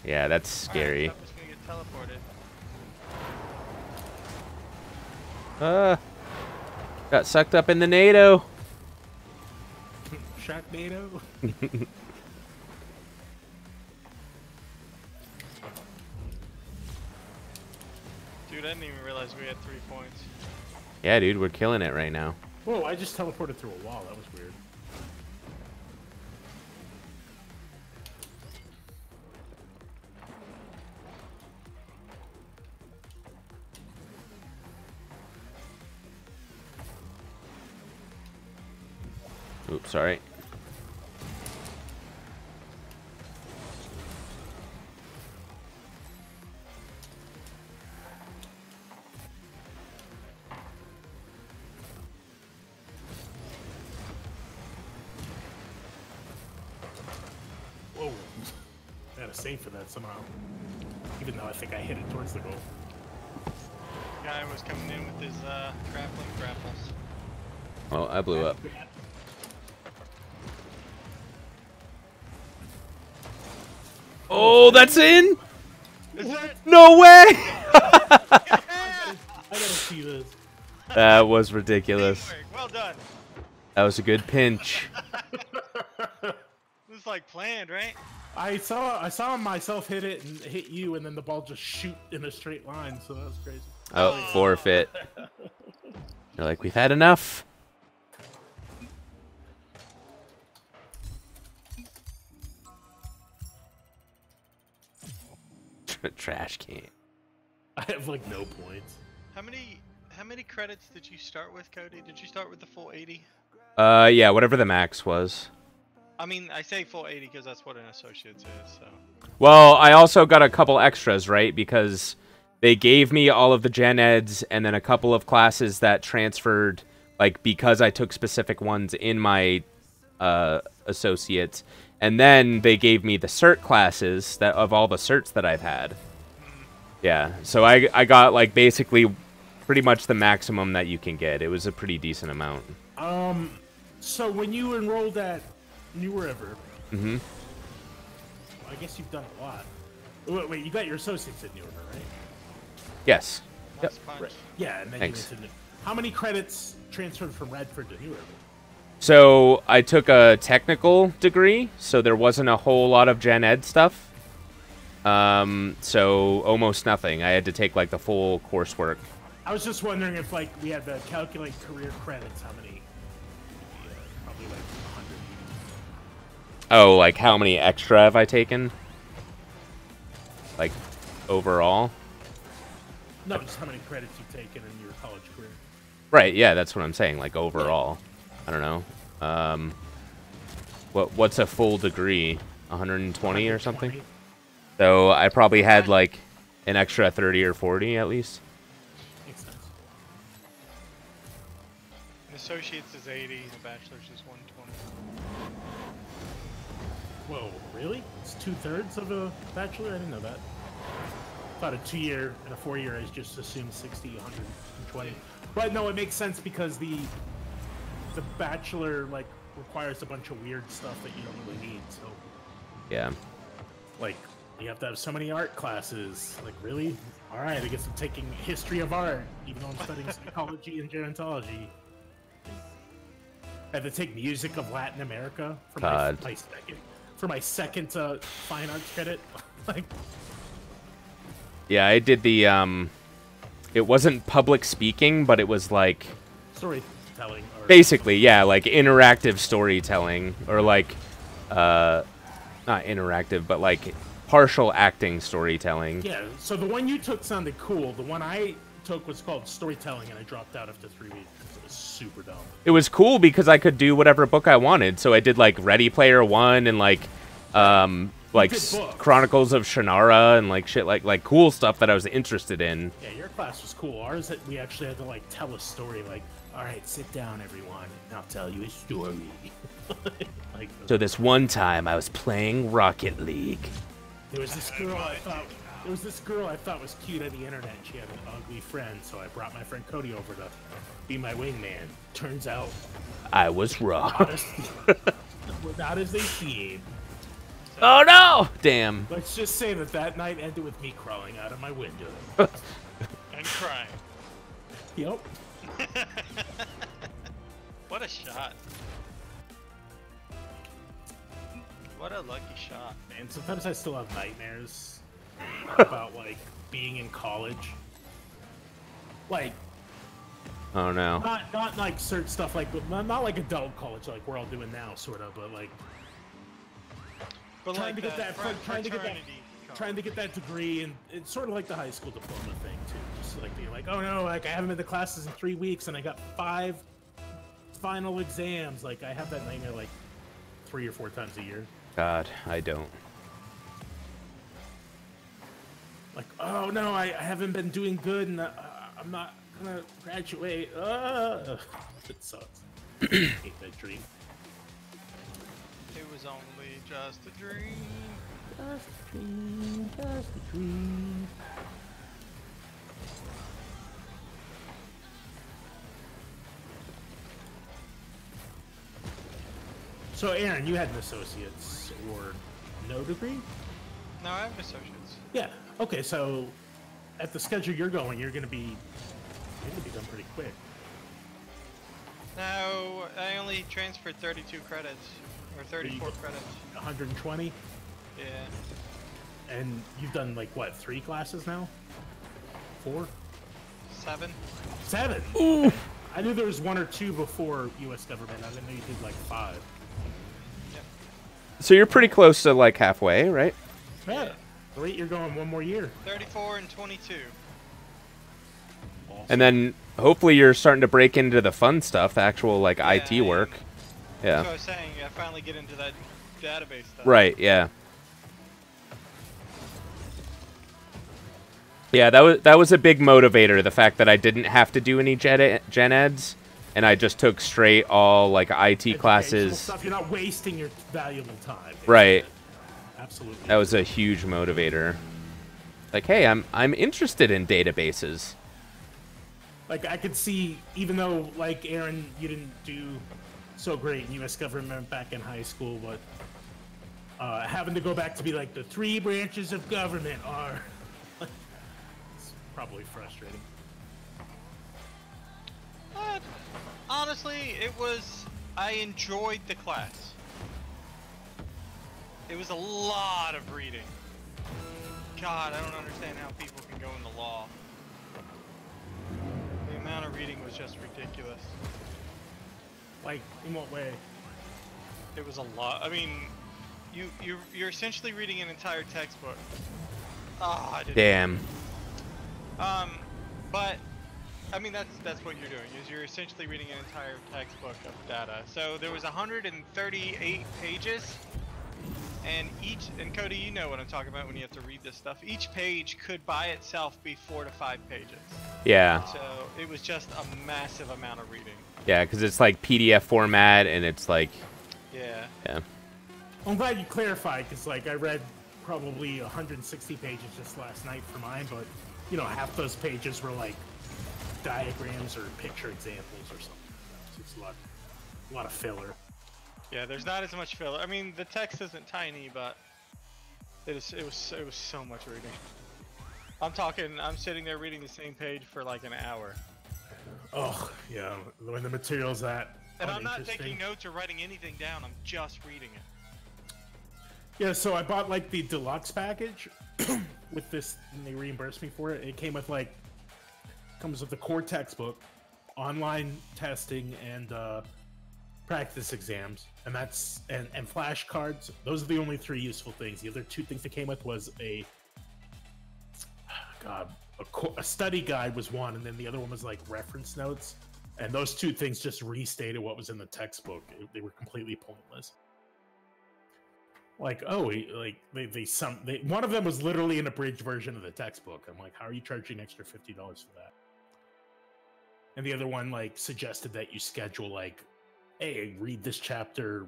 Yeah, that's scary. Alright, I'm just gonna get teleported. Got sucked up in the NATO. Sharknado. Dude, I didn't even realize we had 3 points. Yeah, dude, we're killing it right now. Whoa, I just teleported through a wall. That was weird. Oops, sorry. Whoa. I had a save for that somehow. Even though I think I hit it towards the goal. Guy was coming in with his grappling grapples. Oh, I blew up. Oh, that's in? Is it? No way! I gotta see this. That was ridiculous. Teamwork, well done. That was a good pinch. It was like planned, right? I saw myself hit it and hit you, and then the ball just shoot in a straight line. So that was crazy. Oh, forfeit. They're like, we've had enough. Trash can. I have like no points. How many credits did you start with, Cody? Did you start with the full 80? Yeah, whatever the max was. I mean, I say full 80 because that's what an associate's is, so. Well, I also got a couple extras, right? Because they gave me all of the gen eds and then a couple of classes that transferred, like, because I took specific ones in my associates. And then they gave me the cert classes that of all the certs that I've had. Yeah, so I got, like, basically pretty much the maximum that you can get. It was a pretty decent amount. So when you enrolled at New River, Mm-hmm. I guess you've done a lot. Wait, you got your associates at New River, right? Yes. Nice punch. Yeah, and then Thanks. you went to how many credits transferred from Radford to New River? So I took a technical degree, so there wasn't a whole lot of gen ed stuff. So almost nothing. I had to take like the full coursework. I was just wondering if like we had to calculate career credits, how many? Probably like 100. Oh, like how many extra have I taken? Like overall? No, just how many credits you've taken in your college career. Right, yeah, that's what I'm saying, like overall. I don't know. What's a full degree? 120 or something? 120. So I probably had like an extra 30 or 40 at least. Makes sense. An associate's is 80, the bachelor's is 120. Whoa, really? It's 2/3 of a bachelor? I didn't know that. Thought a 2-year and a 4-year is just assumed 60, 120. But no, it makes sense because the bachelor like requires a bunch of weird stuff that you don't really need. So Yeah. like you have to have so many art classes. Like really? All right, I guess I'm taking history of art, even though I'm studying psychology and gerontology. I had to take music of Latin America for God. my second fine arts credit. Like, Yeah, I did the it wasn't public speaking, but it was like storytelling. Or, basically, yeah, like interactive storytelling or like not interactive, but like partial acting storytelling. yeah, so the one you took sounded cool. The one I took was called storytelling, and I dropped out after 3 weeks. It was super dumb. It was cool because I could do whatever book I wanted. So I did like Ready Player One and like Good books. Chronicles of Shannara and like shit like cool stuff that I was interested in. Yeah, your class was cool. Ours, we actually had to like tell a story. Like, all right, sit down, everyone, and I'll tell you a story. Like, So this one time I was playing Rocket League. there was this girl I thought was cute on the internet. She had an ugly friend, so I brought my friend Cody over to be my wingman. Turns out, I was wrong. not as they seem. Oh no! Damn. Let's just say that night ended with me crawling out of my window. And crying. Yep. What a shot. What a lucky shot. And sometimes I still have nightmares about like being in college. Like, Oh no. not like certain stuff like not like adult college like we're all doing now, sort of, but like But trying like to get that fraternity trying to get that degree, and it's sort of like the high school diploma thing too. Just like being like, oh no, like I haven't been to classes in 3 weeks and I got 5 final exams. Like I have that nightmare like 3 or 4 times a year. God, I don't. Like, oh no, I haven't been doing good, and I'm not gonna graduate. It sucks. I hate that dream. It was only just a dream. Just a dream, just a dream. So, Aaron, you had an associate's or no degree? No, I have an associate's. Yeah. Okay, so at the schedule you're going, you're gonna be done pretty quick. No, I only transferred 32 credits. Or 34 credits. 120, Yeah. and you've done like what, 3 classes now? 4? 7. 7. Ooh. I knew there was 1 or 2 before U.S. government. I didn't know you did like 5. Yep. So you're pretty close to like halfway, right? Yeah. Great, you're going 1 more year. 34 and 22. Awesome. And then hopefully you're starting to break into the fun stuff, the actual like Yeah, IT work. That's what I Yeah. was saying. I finally get into that database stuff. Right, yeah. Yeah, that was a big motivator, the fact that I didn't have to do any gen eds, and I just took straight all like IT Educational classes. stuff. You're not wasting your valuable time. Right. Absolutely. That was a huge motivator. Like, hey, I'm interested in databases. Like I could see, even though like Aaron, you didn't do so great in U.S. government back in high school, but having to go back to be like the 3 branches of government are it's probably frustrating. But honestly, I enjoyed the class. It was a lot of reading. God, I don't understand how people can go into law. The amount of reading was just ridiculous. Like, in what way? It was a lot. I mean, you're essentially reading an entire textbook. Ah, I didn't. Damn. But I mean that's what you're doing. Is you're essentially reading an entire textbook of data. So there was 138 pages, and Cody, you know what I'm talking about when you have to read this stuff. Each page could by itself be 4 to 5 pages. Yeah. So it was just a massive amount of reading. Yeah, because it's like PDF format, and it's like, Yeah. yeah. I'm glad you clarified, because like I read probably 160 pages just last night for mine, but you know, half those pages were like diagrams or picture examples or something. So it's a lot of filler. Yeah, there's not as much filler. I mean, the text isn't tiny, but it was so much reading. I'm sitting there reading the same page for like an hour. Oh, yeah, when the material's that And I'm not uninteresting. taking notes or writing anything down, I'm just reading it. Yeah, so I bought like the deluxe package with this, and they reimbursed me for it. It came with like, comes with the core textbook, online testing, and practice exams, and that's and flashcards. Those are the only 3 useful things. The other 2 things that came with was a a study guide was one, and then the other one was like reference notes. And those 2 things just restated what was in the textbook. They were completely pointless. Like, oh, one of them was literally an abridged version of the textbook. I'm like, how are you charging extra $50 for that? And the other one like suggested that you schedule like, hey, read this chapter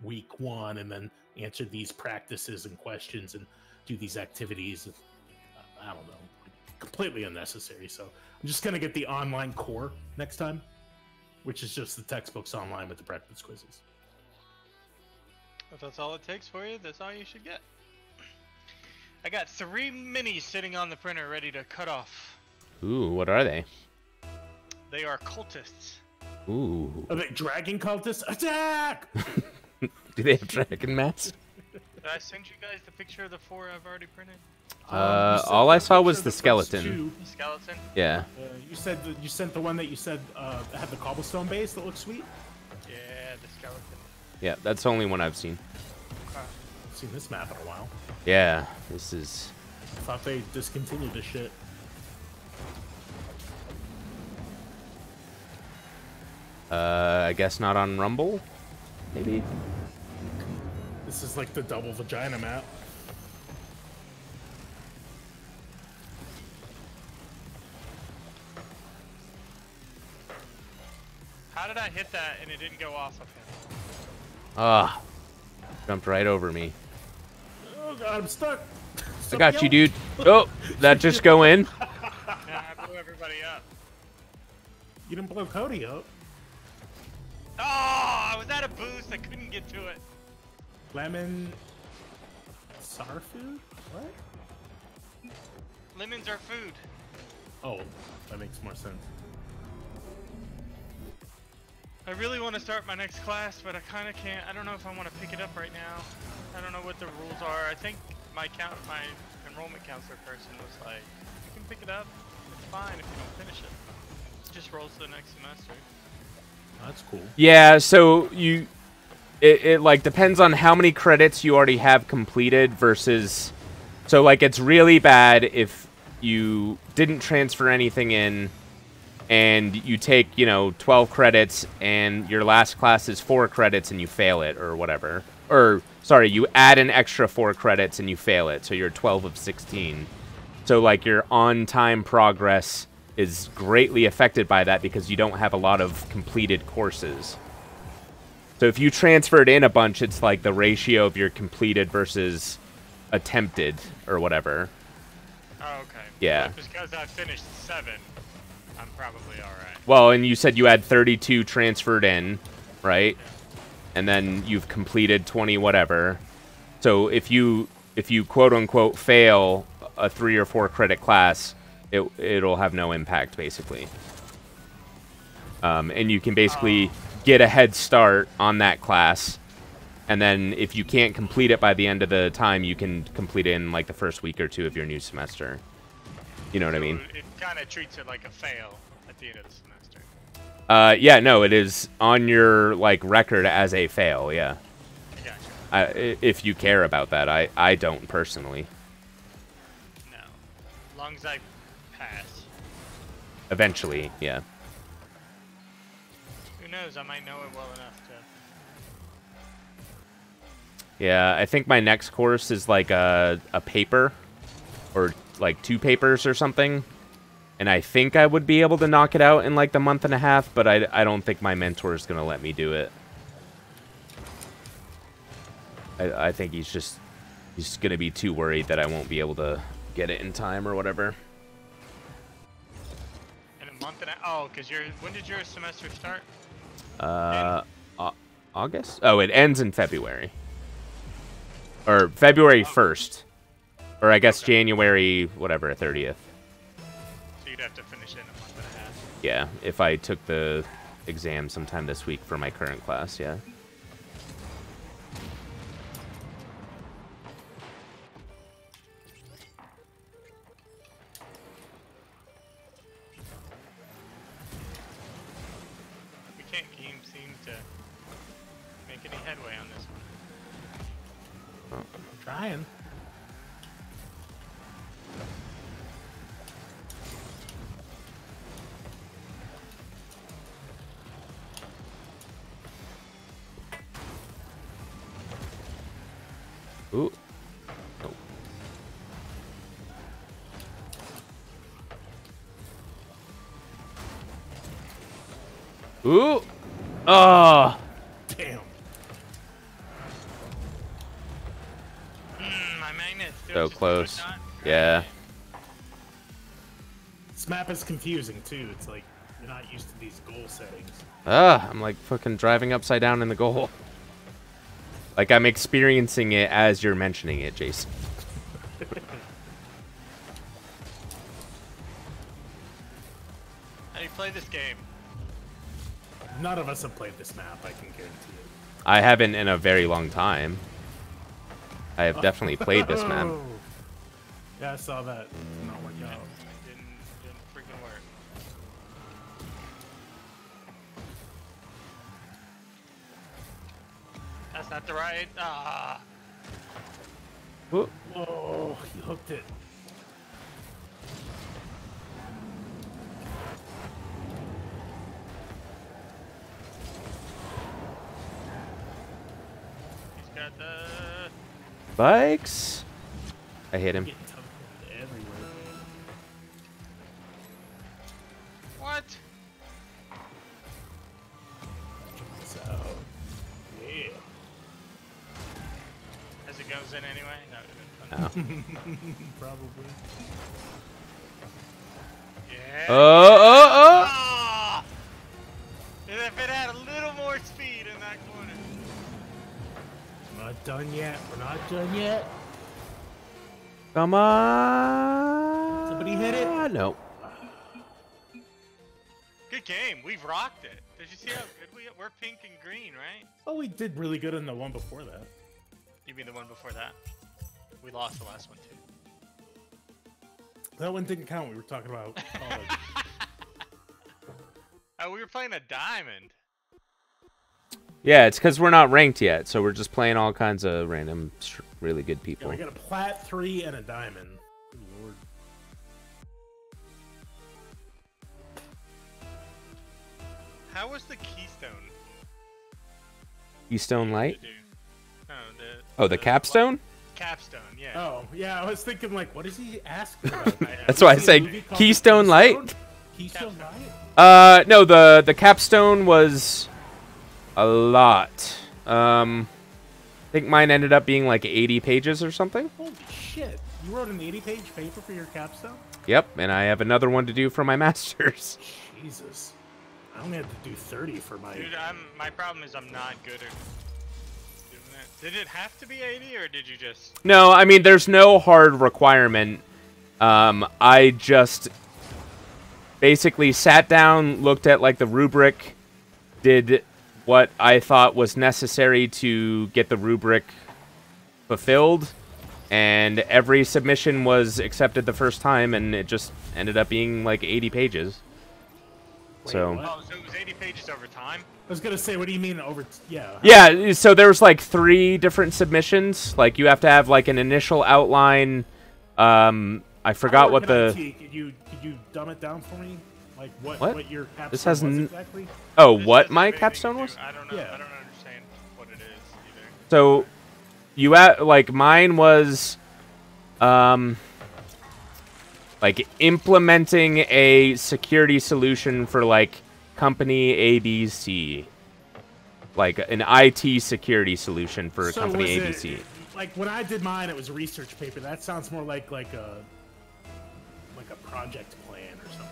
week 1 and then answer these practices and questions and do these activities. I don't know, completely unnecessary. So I'm just gonna get the online core next time, which is just the textbooks online with the practice quizzes. If that's all it takes for you, that's all you should get. I got 3 minis sitting on the printer ready to cut off. Ooh, what are they? They are cultists. Ooh. Are they dragon cultists? Attack! Do they have dragon masks? Did I send you guys the picture of the 4 I've already printed? You sent All I the saw was picture the of first skeleton. two. The skeleton? Yeah. You sent the one that you said had the cobblestone base that looks sweet. Yeah, the skeleton. Yeah, that's the only one I've seen. I've seen this map in a while. Yeah, this is... I thought they discontinued this shit. I guess not on Rumble? Maybe? This is like the double vagina map. How did I hit that and it didn't go off of him? Ah. Jumped right over me. Oh god, I'm stuck. I got you, dude. Oh, that just go in? Yeah, I blew everybody up. You didn't blow Cody up. Oh, I was at a boost. I couldn't get to it. Lemon. Sour food? What? Lemons are food. Oh, that makes more sense. I really want to start my next class, but I kind of can't. I don't know if I want to pick it up right now. I don't know what the rules are. I think my enrollment counselor person was like, you can pick it up. It's fine if you don't finish it. It just rolls to the next semester. That's cool. Yeah, so it like depends on how many credits you already have completed versus... So like it's really bad if you didn't transfer anything in and you take, 12 credits and your last class is 4 credits and you fail it or whatever. Or, sorry, you add an extra 4 credits and you fail it, so you're 12 of 16. So like your on-time progress is greatly affected by that because you don't have a lot of completed courses. So if you transferred in a bunch, it's like the ratio of your completed versus attempted or whatever. Oh, okay. Yeah. But because I finished 7, I'm probably alright. Well, and you said you had 32 transferred in, right? Yeah. And then you've completed 20 whatever. So if you quote unquote fail a 3 or 4 credit class, it'll have no impact basically. And you can basically get a head start on that class, and then if you can't complete it by the end of the time, you can complete it in like the first week or 2 of your new semester. You know what I mean? It kind of treats it like a fail at the end of the semester. Yeah, no, it is on your like record as a fail. Yeah. Gotcha. If you care about that, I don't personally. No. As long as I pass. Eventually, yeah. Who knows? I might know it well enough to... Yeah, I think my next course is like a paper, or like 2 papers or something. And I think I would be able to knock it out in like the month and a half, but I don't think my mentor is going to let me do it. I think he's going to be too worried that I won't be able to get it in time or whatever. In a month and a... Oh, because when did your semester start? August? Oh, it ends in February. Or February 1st. Or I guess January, whatever, 30th. So you'd have to finish it in a month and a half. Yeah, if I took the exam sometime this week for my current class, yeah. We can't seem to make any headway on this one. I'm trying. Ooh. Oh. Ooh. Oh. Damn. My magnet still So just close. would not- Yeah. This map is confusing too. It's like you're not used to these goal settings. I'm like fucking driving upside down in the goal. Like I'm experiencing it as you're mentioning it, Jason. How do you play this game. None of us have played this map, I can guarantee it. I haven't in a very long time. I have definitely played this map. Yeah, I saw that. Not working out. Didn't freaking work. That's not the right. Ah. Whoa. Whoa, he hooked it. He's got the. Bikes. I hit him. Getting teleported everywhere. What? So, yeah. As it goes in anyway? That would have been fun. Oh. Probably. Yeah. Oh. Ah! And if it had a little more speed in that corner. We're not done yet. We're not done yet. Come on. Somebody hit it? No. Good game. We've rocked it. Did you see how good we're pink and green, right? Oh, we did really good in the one before that. You mean the one before that? We lost the last one too. That one didn't count. We were talking about college. Oh, we were playing a diamond. Yeah, it's because we're not ranked yet, so we're just playing all kinds of random, really good Yeah, people. we got a plat 3 and a diamond. Good lord. How was the Keystone? Keystone Light? to do? No, Oh, the capstone? Capstone, yeah. Oh, yeah, I was thinking, like, what is he asking about? That's why I Is he say in a movie called Keystone Light. Keystone Light? No, the capstone was a lot. I think mine ended up being like 80 pages or something. Holy shit. You wrote an 80-page paper for your capstone? Yep, and I have another one to do for my master's. Jesus. I only had to do 30 for my... Dude, my problem is I'm not good at doing that. Did it have to be 80 or did you just... No, I mean, there's no hard requirement. I just basically sat down, looked at like the rubric, did what I thought was necessary to get the rubric fulfilled, and every submission was accepted the first time, and it just ended up being like 80 pages. Wait, So what? Oh, so it was 80 pages over time? I was gonna say, what do you mean over... Yeah. yeah, so there's like 3 different submissions. Like you have to have like an initial outline. I forgot what the... Could you dumb it down for me? Like what your capstone This has was exactly? Oh, This what doesn't my have anything capstone to do- was? I don't know. Yeah. I don't understand what it is either. So, like mine was, like implementing a security solution for like company ABC, like an IT security solution for So company was ABC. Like when I did mine, it was a research paper. That sounds more like a project plan or something.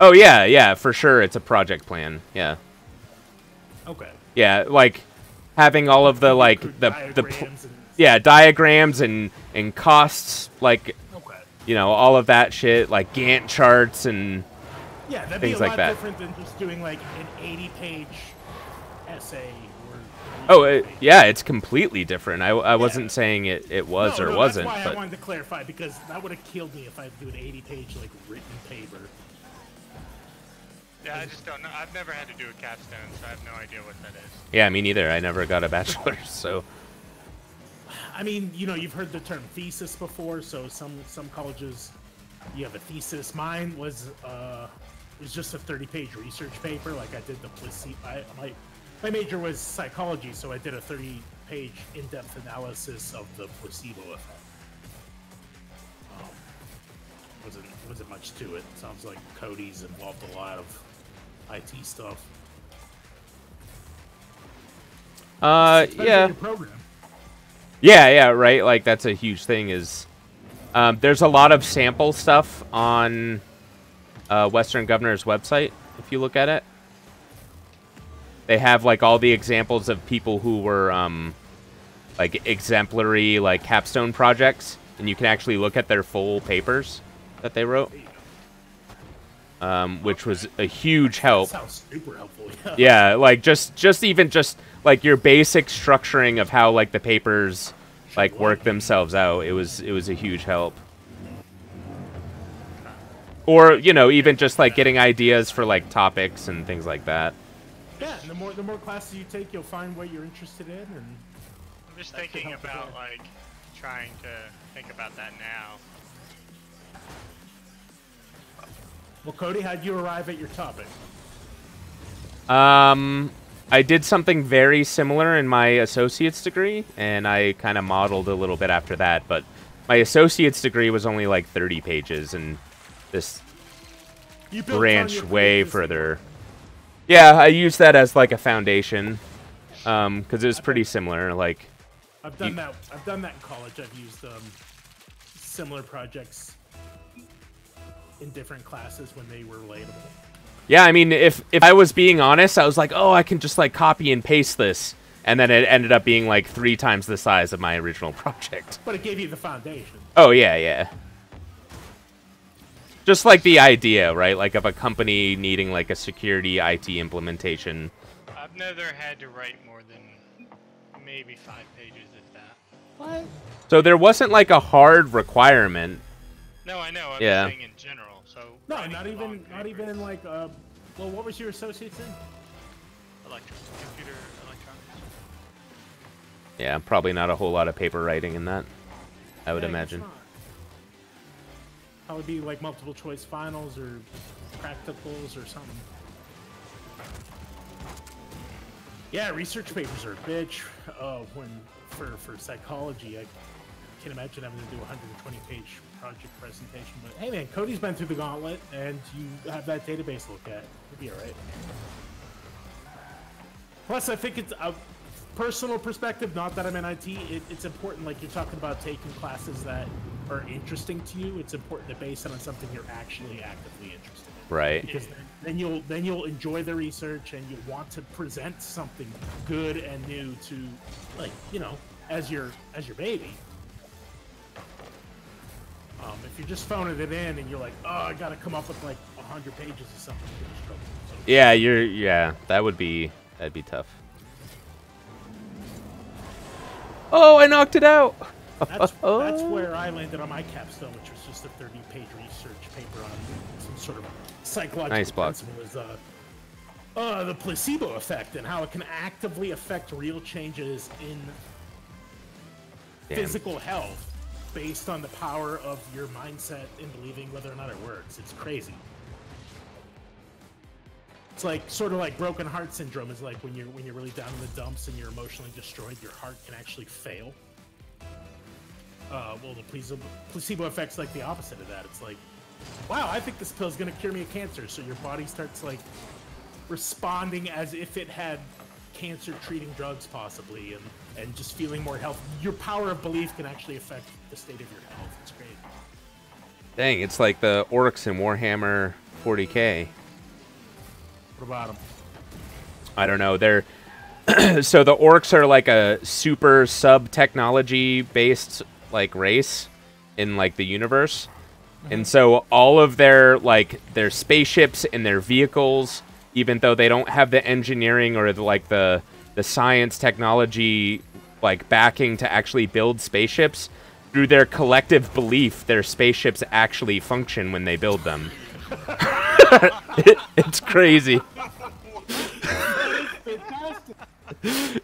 Oh yeah, for sure, it's a project plan. Yeah, Okay. yeah, like having all of the like Diagrams and... yeah, diagrams and costs, like Okay. you know, all of that shit, like Gantt charts and Yeah, that'd things be a like lot that. different than just doing like an 80-page essay. Oh, yeah, it's completely different. I wasn't saying it was or wasn't, That's why but I wanted to clarify, because that would have killed me if I had to do an 80-page like written paper. Yeah, I just don't know. I've never had to do a capstone, so I have no idea what that is. yeah, me neither. I never got a bachelor's, so I mean, you know, you've heard the term thesis before, so some colleges you have a thesis. Mine was just a 30-page research paper. Like I did the placebo. My major was psychology, so I did a 30-page in-depth analysis of the placebo effect. Wasn't much to it. Sounds like Cody's involved a lot of IT stuff. Depends on yeah. your program. Yeah, right. Like that's a huge thing. Is there's a lot of sample stuff on Western Governor's website. If you look at it, they have like all the examples of people who were like exemplary like capstone projects, and you can actually look at their full papers that they wrote. which was a huge help. Sounds super helpful. Yeah. Yeah, like just even just like your basic structuring of how like the papers like work themselves out. It was a huge help. Or, you know, even just like getting ideas for like topics and things like that. Yeah, and the more classes you take, you'll find what you're interested in, and I'm just thinking about like trying to think about that now. well, Cody, how'd you arrive at your topic? I did something very similar in my associate's degree, and I kind of modeled a little bit after that, but my associate's degree was only like 30 pages, and this You built on branched your way previous further. Yeah, I used that as like a foundation, because it was pretty similar. Like, I've done that. I've done that in college. I've used similar projects in different classes when they were relatable. yeah, I mean, if I was being honest, I was like, oh, I can just like copy and paste this, and then it ended up being like 3 times the size of my original project. But it gave you the foundation. Oh yeah, yeah. Just like the idea, right? Like of a company needing like a security IT implementation. I've never had to write more than maybe 5 pages, if that. What? So there wasn't like a hard requirement. No, I know. I'm Yeah. just saying in general. So No, writing not long even papers, in like well, what was your associate's in? computer electronics. Yeah, probably not a whole lot of paper writing in that, I would Yeah, I guess imagine. not. Probably be like multiple choice finals or practicals or something. Yeah, research papers are a bitch. When for psychology, I can't imagine having to do a 120-page project presentation. But hey, man, Cody's been through the gauntlet, and you have that database to look at. You'll be all right. Plus, I think it's a personal perspective. Not that I'm in IT. It's important. Like you're talking about taking classes that are interesting to you. It's important to base it on something you're actually actively interested in. Right. Because then you'll enjoy the research and you'll want to present something good and new to, like, you know, as your baby. If you're just phoning it in and you're like, oh, I gotta come up with like 100 pages of something, you're gonna struggle. So, Yeah, that'd be tough. Oh, I knocked it out. that's where I landed on my capstone, which was just a 30-page research paper on some sort of psychological Nice block. principle. Is the placebo effect and how it can actively affect real changes in Damn. physical health based on the power of your mindset in believing whether or not it works. It's crazy. It's like sort of like broken heart syndrome is like when you're really down in the dumps and you're emotionally destroyed, your heart can actually fail. Well, the placebo effect's like the opposite of that. It's like, wow, I think this pill's gonna cure me of cancer. So your body starts like responding as if it had cancer treating drugs possibly, and just feeling more healthy. Your power of belief can actually affect the state of your health. It's great. Dang, it's like the orcs in Warhammer 40K. What about them? I don't know. They're so the orcs are like a super sub technology based like race in like the universe. And so all of their spaceships and their vehicles, even though they don't have the engineering or the science technology like backing to actually build spaceships, through their collective belief, their spaceships actually function when they build them. It's crazy.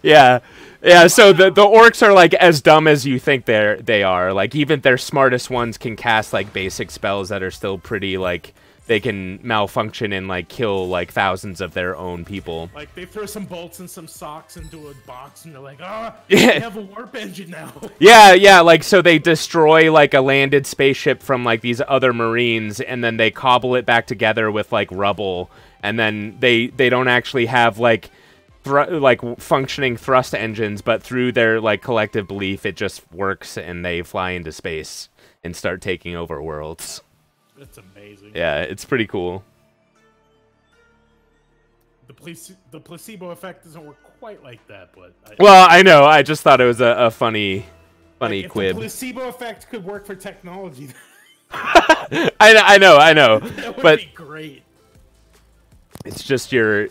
Yeah. Yeah, so the orcs are like as dumb as you think they are. Like even their smartest ones can cast like basic spells that are still pretty like they can malfunction and like kill like thousands of their own people. Like they throw some bolts and some socks into a box and they're like, oh, Yeah. we have a warp engine now. Yeah, like so they destroy like a landed spaceship from like these other marines and then they cobble it back together with like rubble, and then they don't actually have like functioning thrust engines, but through their like collective belief it just works and they fly into space and start taking over worlds. That's amazing. Yeah, it's pretty cool. The placebo effect doesn't work quite like that, but Well, I know. I just thought it was a funny if quib. the placebo effect could work for technology, I know. that would But be great. It's just your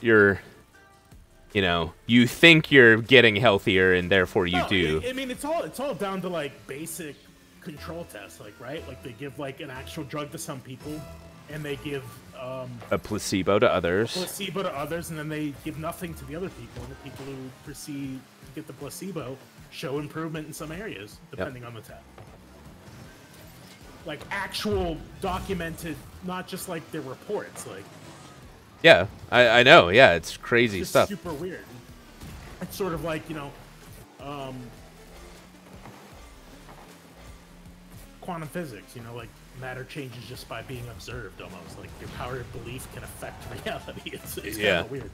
you know, you think you're getting healthier and therefore you No, do. I mean, it's all down to like basic control tests, like right, like they give like an actual drug to some people, and they give A placebo to others. placebo to others, and then they give nothing to the other people, and the people who proceed to get the placebo show improvement in some areas, depending on the test. Like actual documented, not just like their reports, like Yeah, I know. Yeah, it's crazy just stuff. super weird. It's sort of like, you know, quantum physics, you know, like matter changes just by being observed almost. Like your power of belief can affect reality. It's kind Yeah. of weird.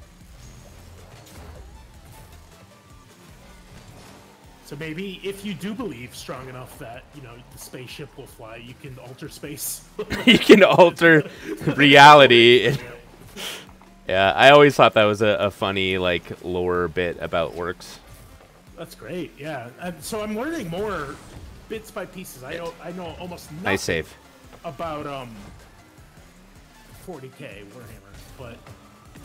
So maybe if you do believe strong enough that, you know, the spaceship will fly, you can alter space. You can alter reality. Yeah, I always thought that was a funny like lore bit about works. That's great, yeah. And so I'm learning more bits by pieces. I know almost nothing Nice save. about 40k Warhammer, but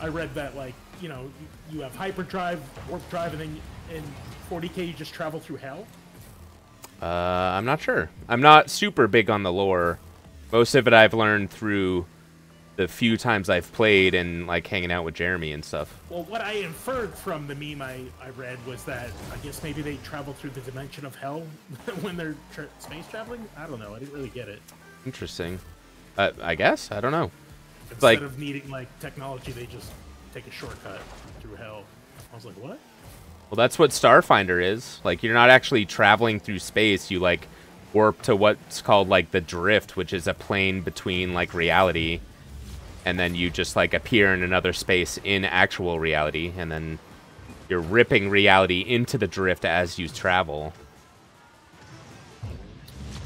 I read that, like, you know, you have hyperdrive, warp drive, and then in 40k you just travel through hell. I'm not sure. I'm not super big on the lore. Most of it I've learned through the few times I've played and like hanging out with Jeremy and stuff. Well, what I inferred from the meme I read was that I guess maybe they travel through the dimension of hell when they're space traveling. I don't know. I didn't really get it. Interesting. I guess. I don't know. Instead like- of needing like technology, they just take a shortcut through hell. I was like, what? Well, that's what Starfinder is. Like, you're not actually traveling through space. You like warp to what's called like the drift, which is a plane between like reality, and then you just like appear in another space in actual reality, and then you're ripping reality into the drift as you travel.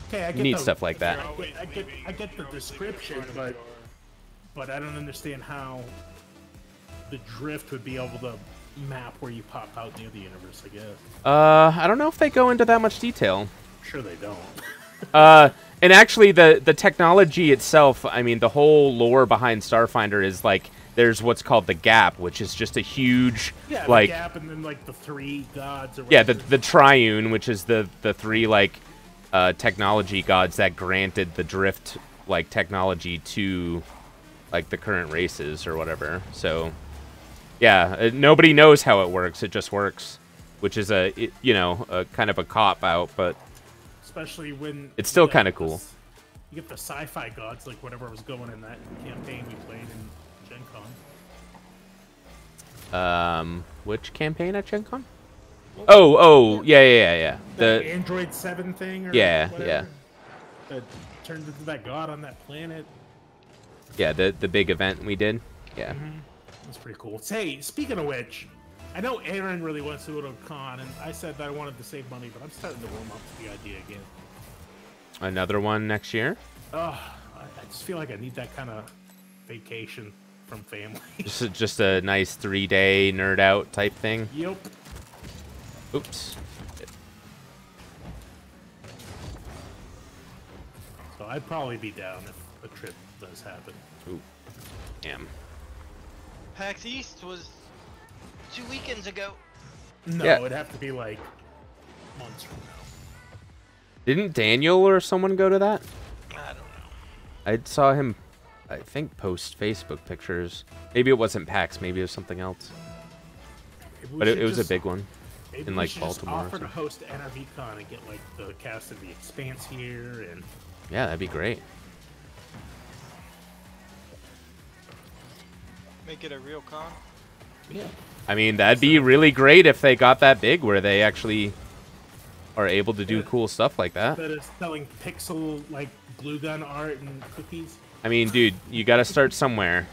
Okay, I get Neat the, stuff like that. I get the description, but I don't understand how the drift would be able to map where you pop out near the universe. I guess. I don't know if they go into that much detail. I'm sure they don't. And actually, the technology itself, I mean, the whole lore behind Starfinder is like there's what's called the Gap, which is just a huge, Yeah, like, the gap, and then like the three gods. Or yeah, whatever. the Triune, which is the three like technology gods that granted the drift like technology to like the current races or whatever. So yeah, nobody knows how it works. It just works, which is a kind of a cop out, but Especially when it's still you get kind of the cool. You get the sci-fi gods, like whatever was going in that campaign we played in Gen Con. Which campaign at Gen Con? Oh, yeah. That The Android 7 thing, or Yeah, whatever, yeah. that turned into that god on that planet. the big event we did. Yeah. That's pretty cool. Hey, speaking of which, I know Aaron really wants to go to a con, and I said that I wanted to save money, but I'm starting to warm up to the idea again. Another one next year. I just feel like I need that kind of vacation from family. Just a nice 3-day nerd out type thing. Yep. Oops. So I'd probably be down if a trip does happen. Ooh. Damn. PAX East was 2 weekends ago. No, Yeah. it'd have to be like months from now. Didn't Daniel or someone go to that? I don't know. I saw him, I think, post Facebook pictures. Maybe it wasn't PAX. Maybe it was something else. Maybe we But it should was a just- big one. maybe in, we like, should just Baltimore or offer to something. host NRVCon and get like the cast of The Expanse here, and Yeah, that'd be great. Make it a real con. yeah. I mean, that'd be really great if they got that big where they actually are able to do Yeah. cool stuff like that. Instead of selling pixel like glue gun art and cookies. I mean, dude, you got to start somewhere.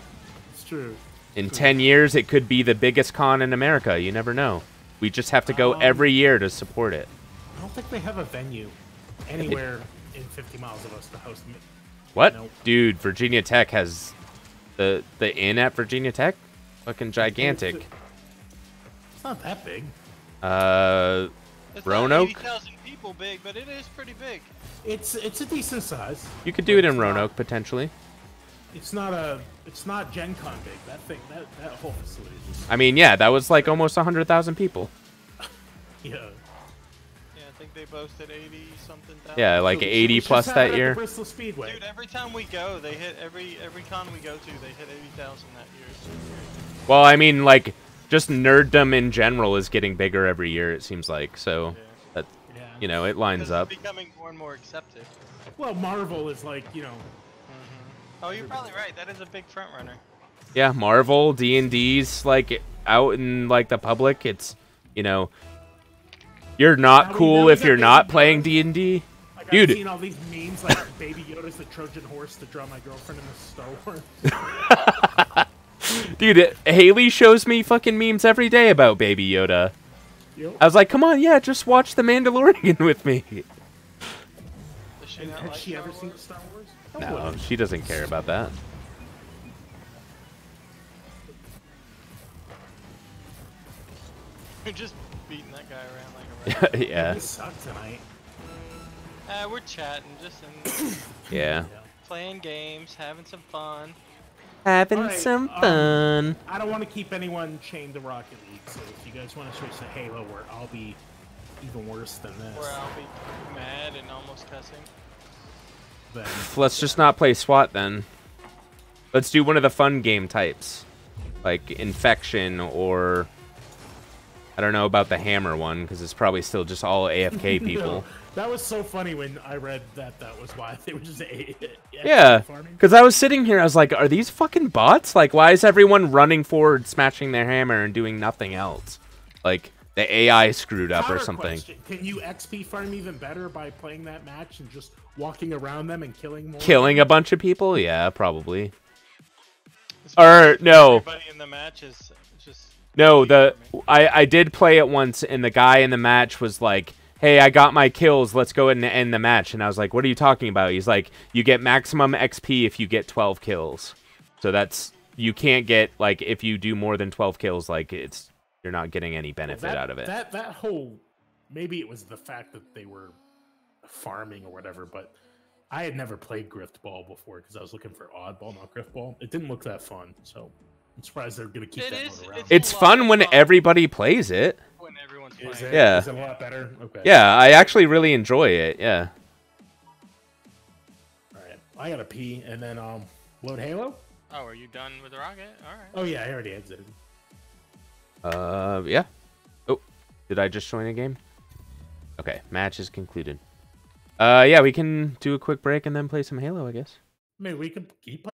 It's true. In 10 years, it could be the biggest con in America. You never know. We just have to go every year to support it. I don't think they have a venue anywhere in 50 miles of us to host them. What? Nope. Dude, Virginia Tech has the inn at Virginia Tech? Fucking gigantic. It's not that big. It's Roanoke? not 80,000 people big, but it is pretty big. It's a decent size. You could do it in Roanoke, potentially. it's not Gen Con big. That thing, that whole facility is just, I mean, yeah, that was like almost 100,000 people. yeah. Yeah, I think they boasted 80 something thousand. Yeah, like So we 80 should plus just have it that at year. the Bristol Speedway. Dude, every time we go, they hit every con we go to, they hit 80,000 that year. It's so great. Well, I mean, like, just nerddom in general is getting bigger every year, it seems like. So, Yeah. that, Yeah. you know, it lines Because up. it's becoming more and more accepted. Well, Marvel is like, Oh, you're probably right. That is a big front runner. Yeah, Marvel, D&D's, like, out in, like, the public. It's, you know, you're not Now we cool know if that you're Baby not Yoda- playing D&D. like Dude. I've seen all these memes like Baby Yoda's the Trojan horse to draw my girlfriend in the Star Wars. Dude, Haley shows me fucking memes every day about Baby Yoda. Yep. I was like, come on, yeah, just watch The Mandalorian with me. Does she And not has like she Star ever Wars? seen Star Wars? No, she doesn't care about that. You're just beating that guy around like a rat. Yeah, We suck tonight. We're chatting, just in, yeah. playing games, having some fun. Having Alright, some fun. I don't want to keep anyone chained to Rocket League, so if you guys want to switch to Halo, where I'll be even worse than Where this, I'll be mad and almost cussing. then Let's just not play SWAT then. Let's do one of the fun game types. Like Infection or... I don't know about the Hammer one, because it's probably still just all AFK people. No, that was so funny when I read that was why they were just Yeah, farming. because I was sitting here, I was like, are these fucking bots? Like, why is everyone running forward, smashing their hammer, and doing nothing else? Like, the AI screwed up or Counter something. question, can you XP farm even better by playing that match and just walking around them and killing more? Killing a bunch of people? Yeah, probably. Especially Or, if no. Everybody in the match is just. No, easy for me. I did play it once, and the guy in the match was like, hey, I got my kills, let's go ahead and end the match. And I was like, what are you talking about? He's like, you get maximum XP if you get 12 kills. So that's, you can't get, like, if you do more than 12 kills, like, you're not getting any benefit out of it. That whole, maybe it was the fact that they were farming or whatever, but I had never played Griftball before because I was looking for Oddball, not Griftball. It didn't look that fun, so I'm surprised they're gonna keep It that is- one around. It's a lot fun of when fun. everybody plays it. When everyone's Is playing. it, Yeah. is it a lot better? Okay. Yeah, I actually really enjoy it, yeah. All right. I gotta pee and then load Halo. Oh, are you done with the rocket? Alright. Oh yeah, I already exited. Yeah. Oh, did I just join a game? Okay, match is concluded. Yeah, we can do a quick break and then play some Halo, I guess. I mean, we could keep